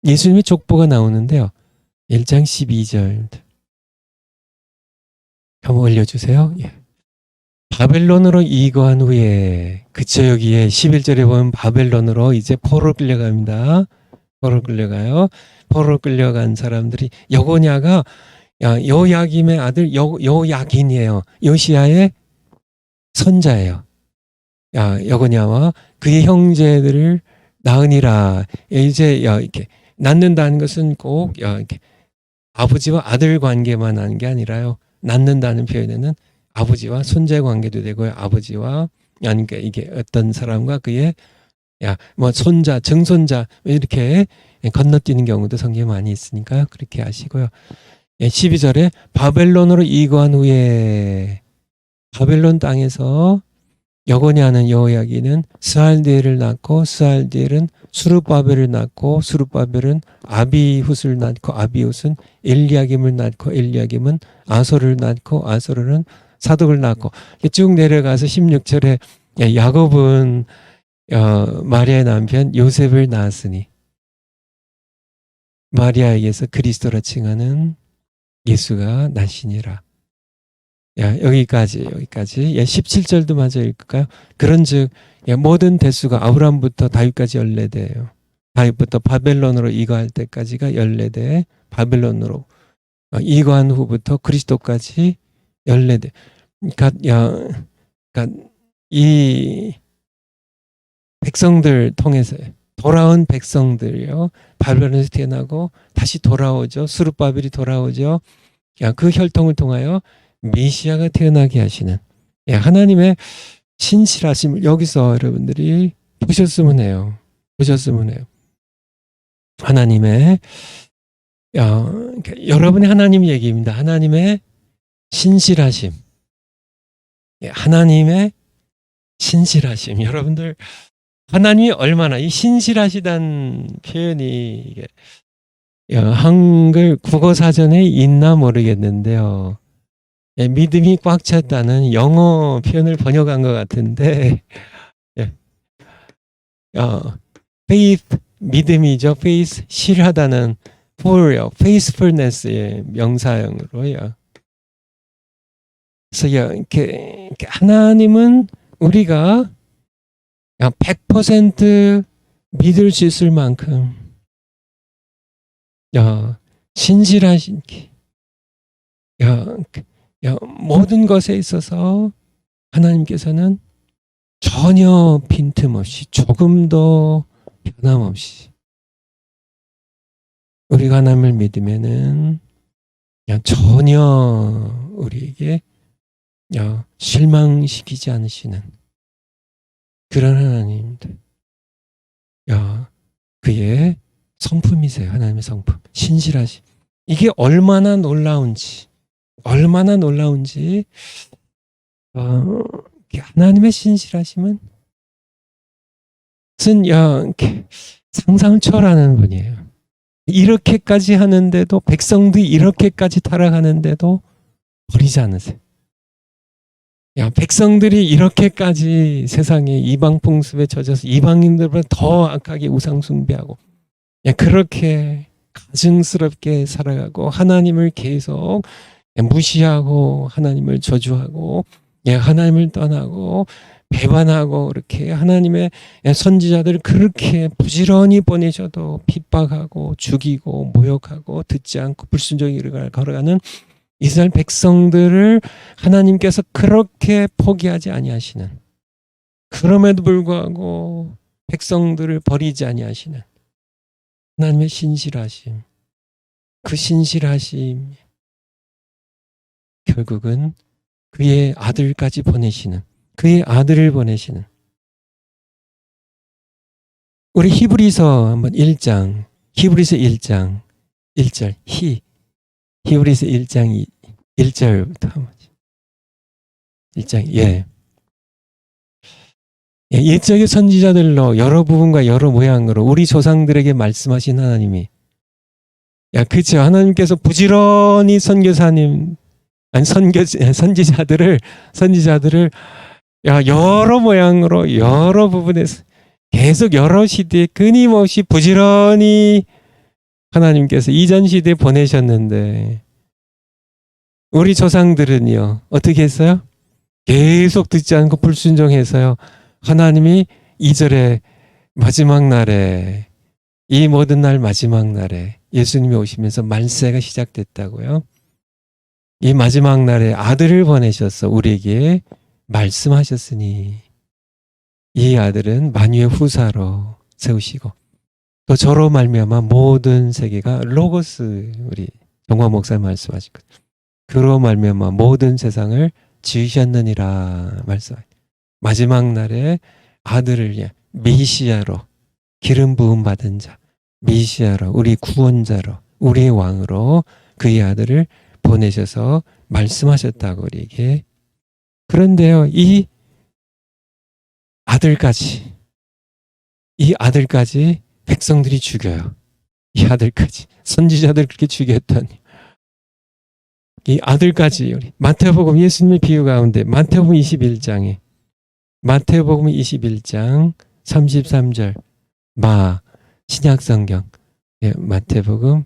예수님의 족보가 나오는데요. 1장 12절 한번 올려주세요. 예. 바벨론으로 이거한 후에, 그쵸, 여기에 11절에 보면 바벨론으로 이제 포로 끌려갑니다. 포로 끌려가요. 포로 끌려간 사람들이 여고냐가 요야김의 아들 요야긴이에요. 요시야의 선자예요. 여고냐와 그의 형제들을 낳으니라. 이제 이렇게 낳는다는 것은 꼭 이렇게 아버지와 아들 관계만 하는 게 아니라요. 낳는다는 표현에는 아버지와 손자 관계도 되고요. 아버지와 그러니까 이게 어떤 사람과 그의 뭐 손자, 증손자 이렇게 건너뛰는 경우도 성경에 많이 있으니까요. 그렇게 아시고요. 12절에 바벨론으로 이거한 후에 바벨론 땅에서 여고냐는 여호야긴은 스알디엘을 낳고 스알디엘은 수르바벨을 낳고 수르바벨은 아비훗을 낳고 아비훗은 엘리야김을 낳고 엘리야김은 아소를 낳고 아소르는 사독을 낳고 쭉 내려가서 16절에 야곱은 마리아의 남편 요셉을 낳았으니 마리아에게서 그리스도라 칭하는 예수가 나시니라. 여기까지 17절도 마저 읽을까요? 그런즉 모든 대수가 아브라함부터 다윗까지 14대예요. 다윗부터 바벨론으로 이거할 때까지가 14대, 바벨론으로 이거한 후부터 그리스도까지 14대. 그러니까 이 백성들 통해서 돌아온 백성들이요. 바벨론에서 태어나고 다시 돌아오죠. 스룹바벨이 돌아오죠. 그 혈통을 통하여 메시아가 태어나게 하시는 하나님의 신실하심을 여기서 여러분들이 보셨으면 해요. 보셨으면 해요. 하나님의 여러분의 하나님 얘기입니다. 하나님의 신실하심. 하나님의 신실하심. 여러분들 하나님이 얼마나 이 신실하시다는 표현이 이게 한글 국어 사전에 있나 모르겠는데요. 믿음이 꽉 찼다는 영어 표현을 번역한 것 같은데, faith 믿음이죠. faith 실하다는 ful요, faithfulness의 명사형으로요. 그래서 이렇게 하나님은 우리가 100% 믿을 수 있을 만큼 신실하신 모든 것에 있어서 하나님께서는 전혀 빈틈없이 조금도 변함없이 우리가 하나님을 믿으면은 전혀 우리에게 실망시키지 않으시는 그런 하나님입니다. 그의 성품이세요. 하나님의 성품. 신실하심. 이게 얼마나 놀라운지 하나님의 신실하심은 상상을 초월하는 분이에요. 이렇게까지 하는데도 백성들이 이렇게까지 타락하는데도 버리지 않으세요. 백성들이 이렇게까지 세상에 이방 풍습에 젖어서 이방인들보다 더 악하게 우상 숭배하고 그렇게 가증스럽게 살아가고 하나님을 계속 무시하고 하나님을 저주하고 하나님을 떠나고 배반하고 이렇게 하나님의 선지자들을 그렇게 부지런히 보내셔도 핍박하고 죽이고 모욕하고 듣지 않고 불순종의 길을 걸어가는 이스라엘 백성들을 하나님께서 그렇게 포기하지 아니하시는, 그럼에도 불구하고 백성들을 버리지 아니하시는 하나님의 신실하심, 그 신실하심 결국은 그의 아들까지 보내시는, 그의 아들을 보내시는. 우리 히브리서 한번 1장 히브리서 1장 1절 히브리서 1장 1절부터 1장 옛적의 선지자들로 여러 부분과 여러 모양으로 우리 조상들에게 말씀하신 하나님이 그렇죠. 하나님께서 부지런히 선지자들을 여러 모양으로 여러 부분에서 계속 여러 시대에 끊임없이 부지런히 하나님께서 이전 시대에 보내셨는데 우리 조상들은요 어떻게 했어요? 계속 듣지 않고 불순종해서요 하나님이 2절에 마지막 날에 이 모든 날 마지막 날에 예수님이 오시면서 말세가 시작됐다고요. 이 마지막 날에 아들을 보내셔서 우리에게 말씀하셨으니 이 아들은 만유의 후사로 세우시고 또 저로 말미암아 모든 세계가 로고스 우리 정화 목사님 말씀하시고 그로 말미암아 모든 세상을 지으셨느니라 말씀하시고 마지막 날에 아들을 메시아로 기름 부음 받은 자 메시아로 우리 구원자로 우리의 왕으로 그의 아들을 보내셔서 말씀하셨다고 우리에게. 그런데요 이 아들까지 백성들이 죽여요. 이 아들까지 선지자들 그렇게 죽였다니 이 아들까지 우리 마태복음 예수님의 비유 가운데 마태복음 21장 33절 신약성경 마태복음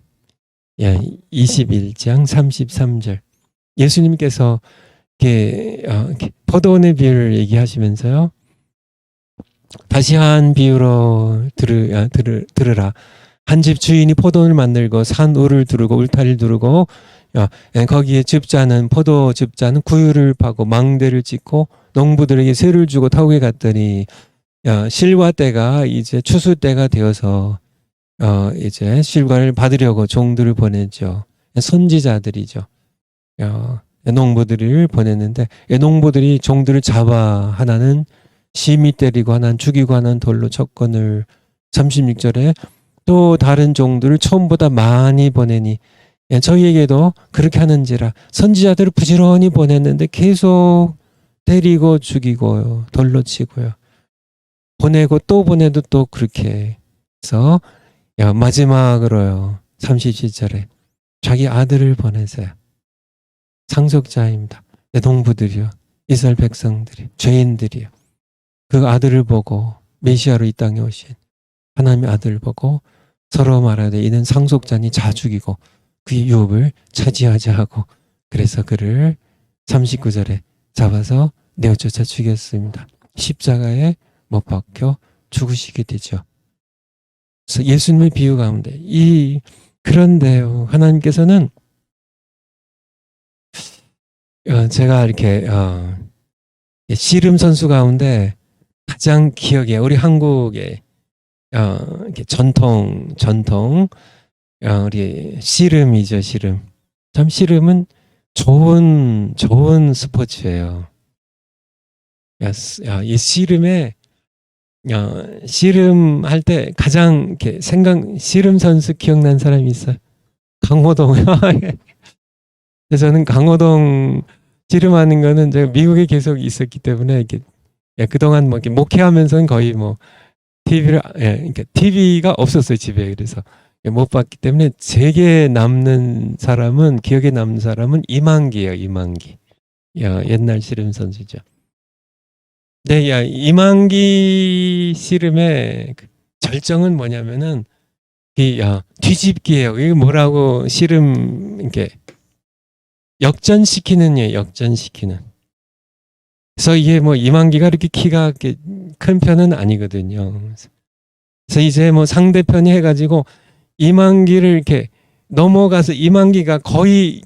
21장 33절 예수님께서 포도원의 비유를 얘기하시면서요 다시 한 비유로 들으라. 한 집 주인이 포도원을 만들고 산 울을 두르고 울타리를 두르고 거기에 포도 즙자는 구유를 파고 망대를 짓고 농부들에게 세를 주고 타국에 갔더니 실과 때가 이제 추수 때가 되어서 이제 실과를 받으려고 종들을 보냈죠. 선지자들이죠. 농부들을 보냈는데 농부들이 종들을 잡아 하나는 심히 때리고 하나는 죽이고 하나는 돌로 쳤건을 36절에 또 다른 종들을 처음보다 많이 보내니 저희에게도 그렇게 하는지라. 선지자들을 부지런히 보냈는데 계속 때리고 죽이고요. 돌로 치고요. 보내고 또 보내도 또 그렇게 해서 마지막으로요. 37절에 자기 아들을 보내세요. 상속자입니다. 농부들이요. 이스라엘 백성들이 죄인들이요. 그 아들을 보고 메시아로 이 땅에 오신 하나님의 아들을 보고 서로 말하되 이는 상속자니 자 죽이고 그의 유업을 차지하자 하고 그래서 그를 39절에 잡아서 내어쫓아 죽였습니다. 십자가에 못 박혀 죽으시게 되죠. 그래서 예수님의 비유 가운데 그런데요 하나님께서는 제가 이렇게 씨름 선수 가운데 가장 기억에 우리 한국의 이렇게 전통 우리 씨름이죠. 씨름. 참 씨름은 좋은 스포츠예요. 이 씨름에 씨름할 때 가장 이렇게 씨름 선수 기억난 사람이 있어요. 강호동. 그래서 저는 강호동 씨름하는 거는 제가 미국에 계속 있었기 때문에 이렇게 그동안 뭐 이렇게 목회하면서는 거의 뭐 그러니까 TV가 없었어요 집에. 그래서 못 봤기 때문에 기억에 남는 사람은 이만기예요. 이만기. 옛날 씨름 선수죠. 네, 이만기 씨름의 절정은 뭐냐면은 뒤집기예요. 이게 뭐라고 씨름 이렇게 역전시키는. 그래서 이게 뭐 이만기가 이렇게 키가 큰 편은 아니거든요. 그래서 이제 뭐 상대편이 해가지고 이만기를 이렇게 넘어가서 이만기가 거의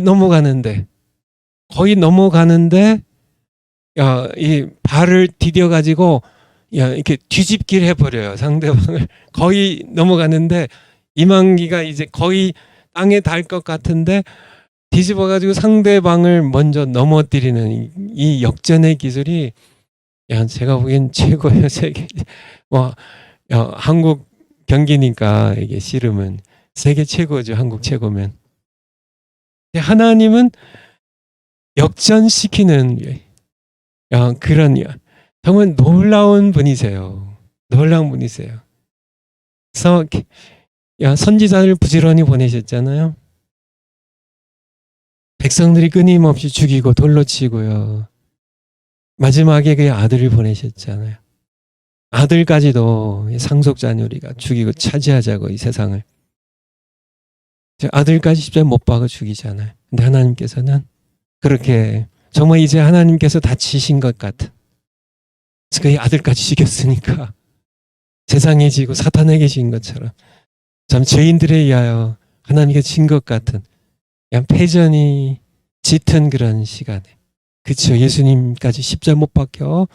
넘어가는데 이 발을 디뎌가지고 이렇게 뒤집기를 해버려요. 상대방을 거의 넘어가는데 이만기가 이제 거의 땅에 닿을 것 같은데 뒤집어가지고 상대방을 먼저 넘어뜨리는 이 역전의 기술이 제가 보기엔 최고예요. 세계. 한국 경기니까 이게 씨름은 세계 최고죠. 한국 최고면. 하나님은 역전시키는 그런 정말 놀라운 분이세요. 놀라운 분이세요. 그래서 선지자를 부지런히 보내셨잖아요. 백성들이 끊임없이 죽이고 돌로 치고요. 마지막에 그 아들을 보내셨잖아요. 아들까지도 상속자녀 우리가 죽이고 차지하자고 이 세상을. 아들까지 십자가에 못 박아 죽이잖아요. 근데 하나님께서는 그렇게 정말 이제 하나님께서 다 치신 것 같은. 그의 아들까지 죽였으니까 세상에 지고 사탄에게 진 것처럼 참 죄인들에 의하여 하나님께 진 것 같은 그냥 패전이 짙은 그런 시간에 그쵸 예수님까지 십자가 못 박혀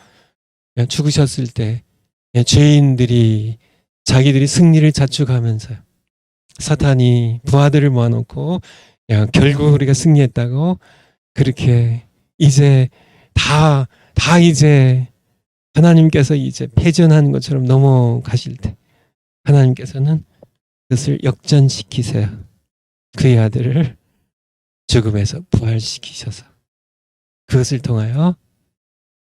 그냥 죽으셨을 때 죄인들이 자기들이 승리를 자축하면서 사탄이 부하들을 모아놓고 결국 우리가 승리했다고 그렇게 이제 다 이제 하나님께서 이제 패전하는 것처럼 넘어가실 때 하나님께서는 그것을 역전시키세요. 그의 아들을 죽음에서 부활시키셔서 그것을 통하여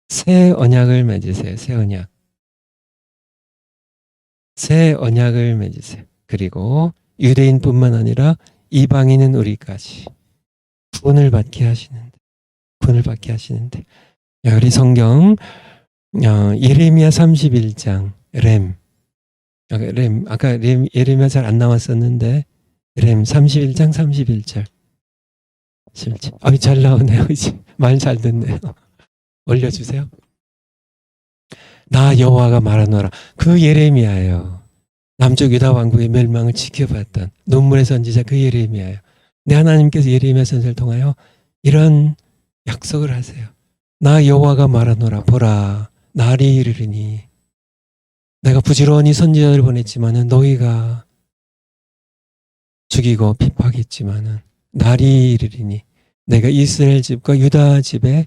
새 언약을 맺으세요. 새 언약. 새 언약을 맺으세요. 그리고 유대인뿐만 아니라 이방인은 우리까지 구원을 받게 하시는데 우리 성경 예레미야 31장 아까 예레미야 잘 안 나왔었는데 렘 31장 31절 잘 나오네요. 이제 말 잘 듣네요. 올려주세요. 나 여호와가 말하노라. 그 예레미야예요. 남쪽 유다 왕국의 멸망을 지켜봤던 눈물의 선지자 그 예레미야예요. 내 하나님께서 예레미야 선지자를 통하여 이런 약속을 하세요. 나 여호와가 말하노라. 보라 날이 이르리니 내가 부지런히 선지자를 보냈지만은 너희가 죽이고 핍박했지만은 날이 이르리니 내가 이스라엘 집과 유다 집에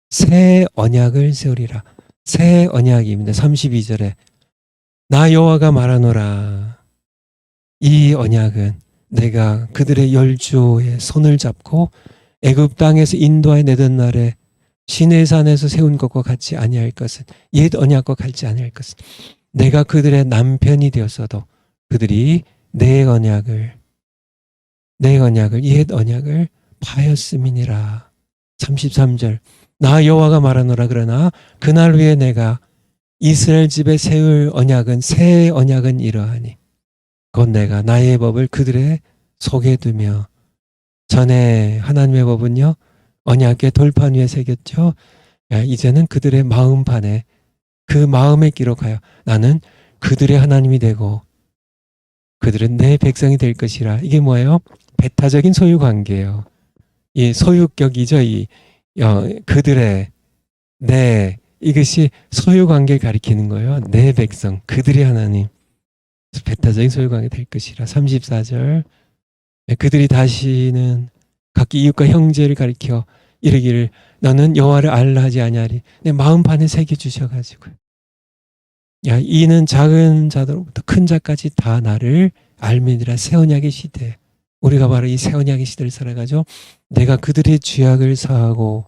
새 언약을 세우리라. 새 언약입니다. 32절에 나 여호와가 말하노라. 이 언약은 내가 그들의 열조의 손을 잡고 애굽 땅에서 인도하여 내던 날에 시내산에서 세운 것과 같이 아니할 것은 옛 언약과 같지 아니할 것은 내가 그들의 남편이 되었어도 그들이 내 언약을 옛 언약을 파였음이니라. 33절 나 여호와가 말하노라. 그러나 그날 후에 내가 이스라엘 집에 세울 언약은 새 언약은 이러하니 곧 내가 나의 법을 그들의 속에 두며 전에 하나님의 법은요 언약의 돌판 위에 새겼죠. 이제는 그들의 마음판에 그 마음에 기록하여 나는 그들의 하나님이 되고 그들은 내 백성이 될 것이라. 이게 뭐예요? 배타적인 소유관계예요. 이 소유격이죠. 그들의 내 이것이 소유관계를 가리키는 거예요. 내 백성 그들의 하나님 배타적인 소유관계 될 것이라. 34절 그들이 다시는 각기 이웃과 형제를 가리켜 이르기를 너는 여호와를 알라 하지 아니하리. 내 마음판에 새겨 주셔가지고 이는 작은 자들로부터 큰 자까지 다 나를 알미니라. 새 언약의 시대. 우리가 바로 이 새 언약의 시대를 살아가죠. 내가 그들의 죄악을 사하고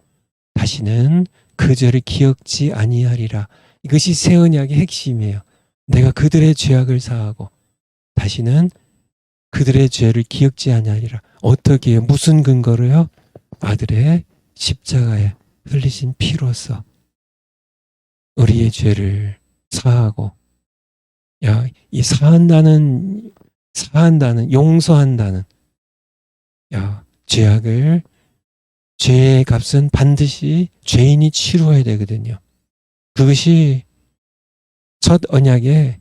다시는 그 죄를 기억지 아니하리라. 이것이 새 언약의 핵심이에요. 내가 그들의 죄악을 사하고 다시는 그들의 죄를 기억지 아니하리라. 어떻게 해요? 무슨 근거로요? 아들의 십자가에 흘리신 피로서 우리의 죄를 사하고 이 사한다는 용서한다는 죄의 값은 반드시 죄인이 치루어야 되거든요. 그것이 첫 언약의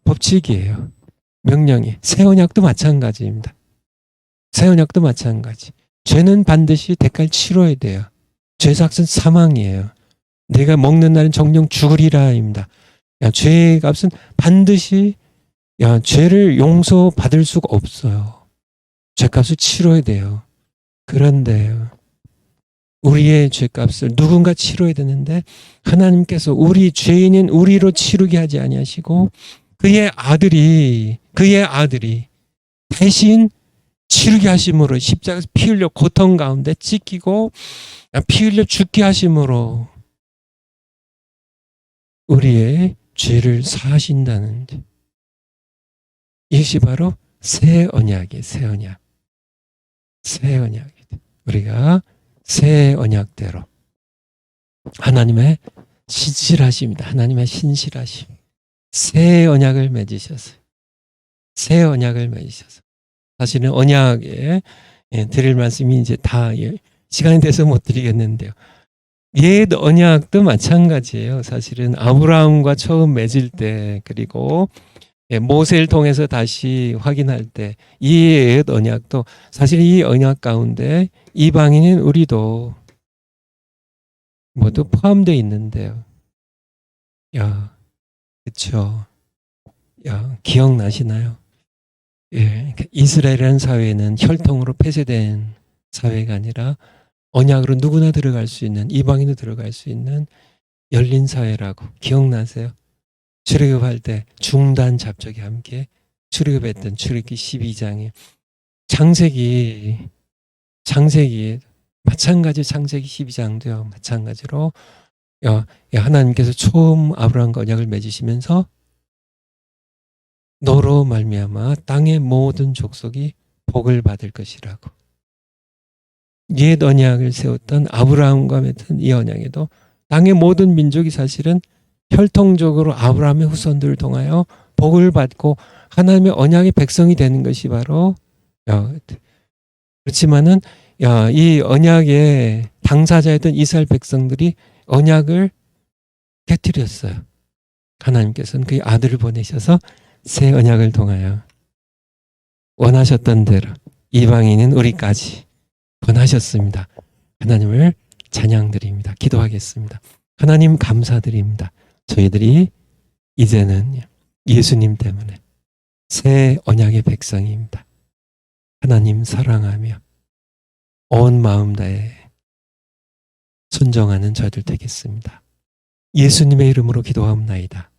법칙이에요. 명령이. 새 언약도 마찬가지입니다. 새 언약도 마찬가지. 죄는 반드시 대가를 치러야 돼요. 죄 삭은 사망이에요. 내가 먹는 날은 정령 죽으리라입니다. 죄의 값은 반드시 죄를 용서받을 수가 없어요. 죄값을 치러야 돼요. 그런데 우리의 죄값을 누군가 치러야 되는데 하나님께서 우리 죄인인 우리로 치르게 하지 아니하시고 그의 아들이 대신 치르게 하심으로 십자가에서 피 흘려 고통 가운데 찢기고 피 흘려 죽게 하심으로 우리의 죄를 사하신다는 이것이 바로 새 언약이에요. 새 언약. 새 언약. 우리가 새 언약대로 하나님의 신실하심입니다. 하나님의 신실하심. 새 언약을 맺으셔서 새 언약을 맺으셔서 사실은 언약에 드릴 말씀이 이제 다 시간이 돼서 못 드리겠는데요. 옛 언약도 마찬가지예요. 사실은 아브라함과 처음 맺을 때 그리고 모세를 통해서 다시 확인할 때 이 옛 언약도 사실 이 언약 가운데 이방인인 우리도 모두 포함되어 있는데요. 야, 그렇죠. 야, 기억나시나요? 예, 이스라엘이라는 사회는 혈통으로 폐쇄된 사회가 아니라 언약으로 누구나 들어갈 수 있는, 이방인도 들어갈 수 있는 열린 사회라고 기억나세요? 출애굽할 때 중단 잡적이 함께 출애굽했던 출애굽기 12장에 창세기 마찬가지 창세기 12장도요. 마찬가지로 하나님께서 처음 아브라함과 언약을 맺으시면서 너로 말미암아 땅의 모든 족속이 복을 받을 것이라고. 옛 언약을 세웠던 아브라함과 맺은 이 언약에도 땅의 모든 민족이 사실은 혈통적으로 아브라함의 후손들을 통하여 복을 받고 하나님의 언약의 백성이 되는 것이 바로 그렇지만은 이 언약의 당사자였던 이스라엘 백성들이 언약을 깨뜨렸어요. 하나님께서는 그의 아들을 보내셔서 새 언약을 통하여 원하셨던 대로 이방인인 우리까지 권하셨습니다. 하나님을 찬양드립니다. 기도하겠습니다. 하나님 감사드립니다. 저희들이 이제는 예수님 때문에 새 언약의 백성입니다. 하나님 사랑하며 온 마음 다해 순종하는 저희들 되겠습니다. 예수님의 이름으로 기도하옵나이다.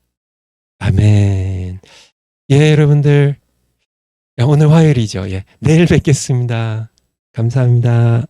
아멘. 예, 여러분들 오늘 화요일이죠. 예, 내일 뵙겠습니다. 감사합니다.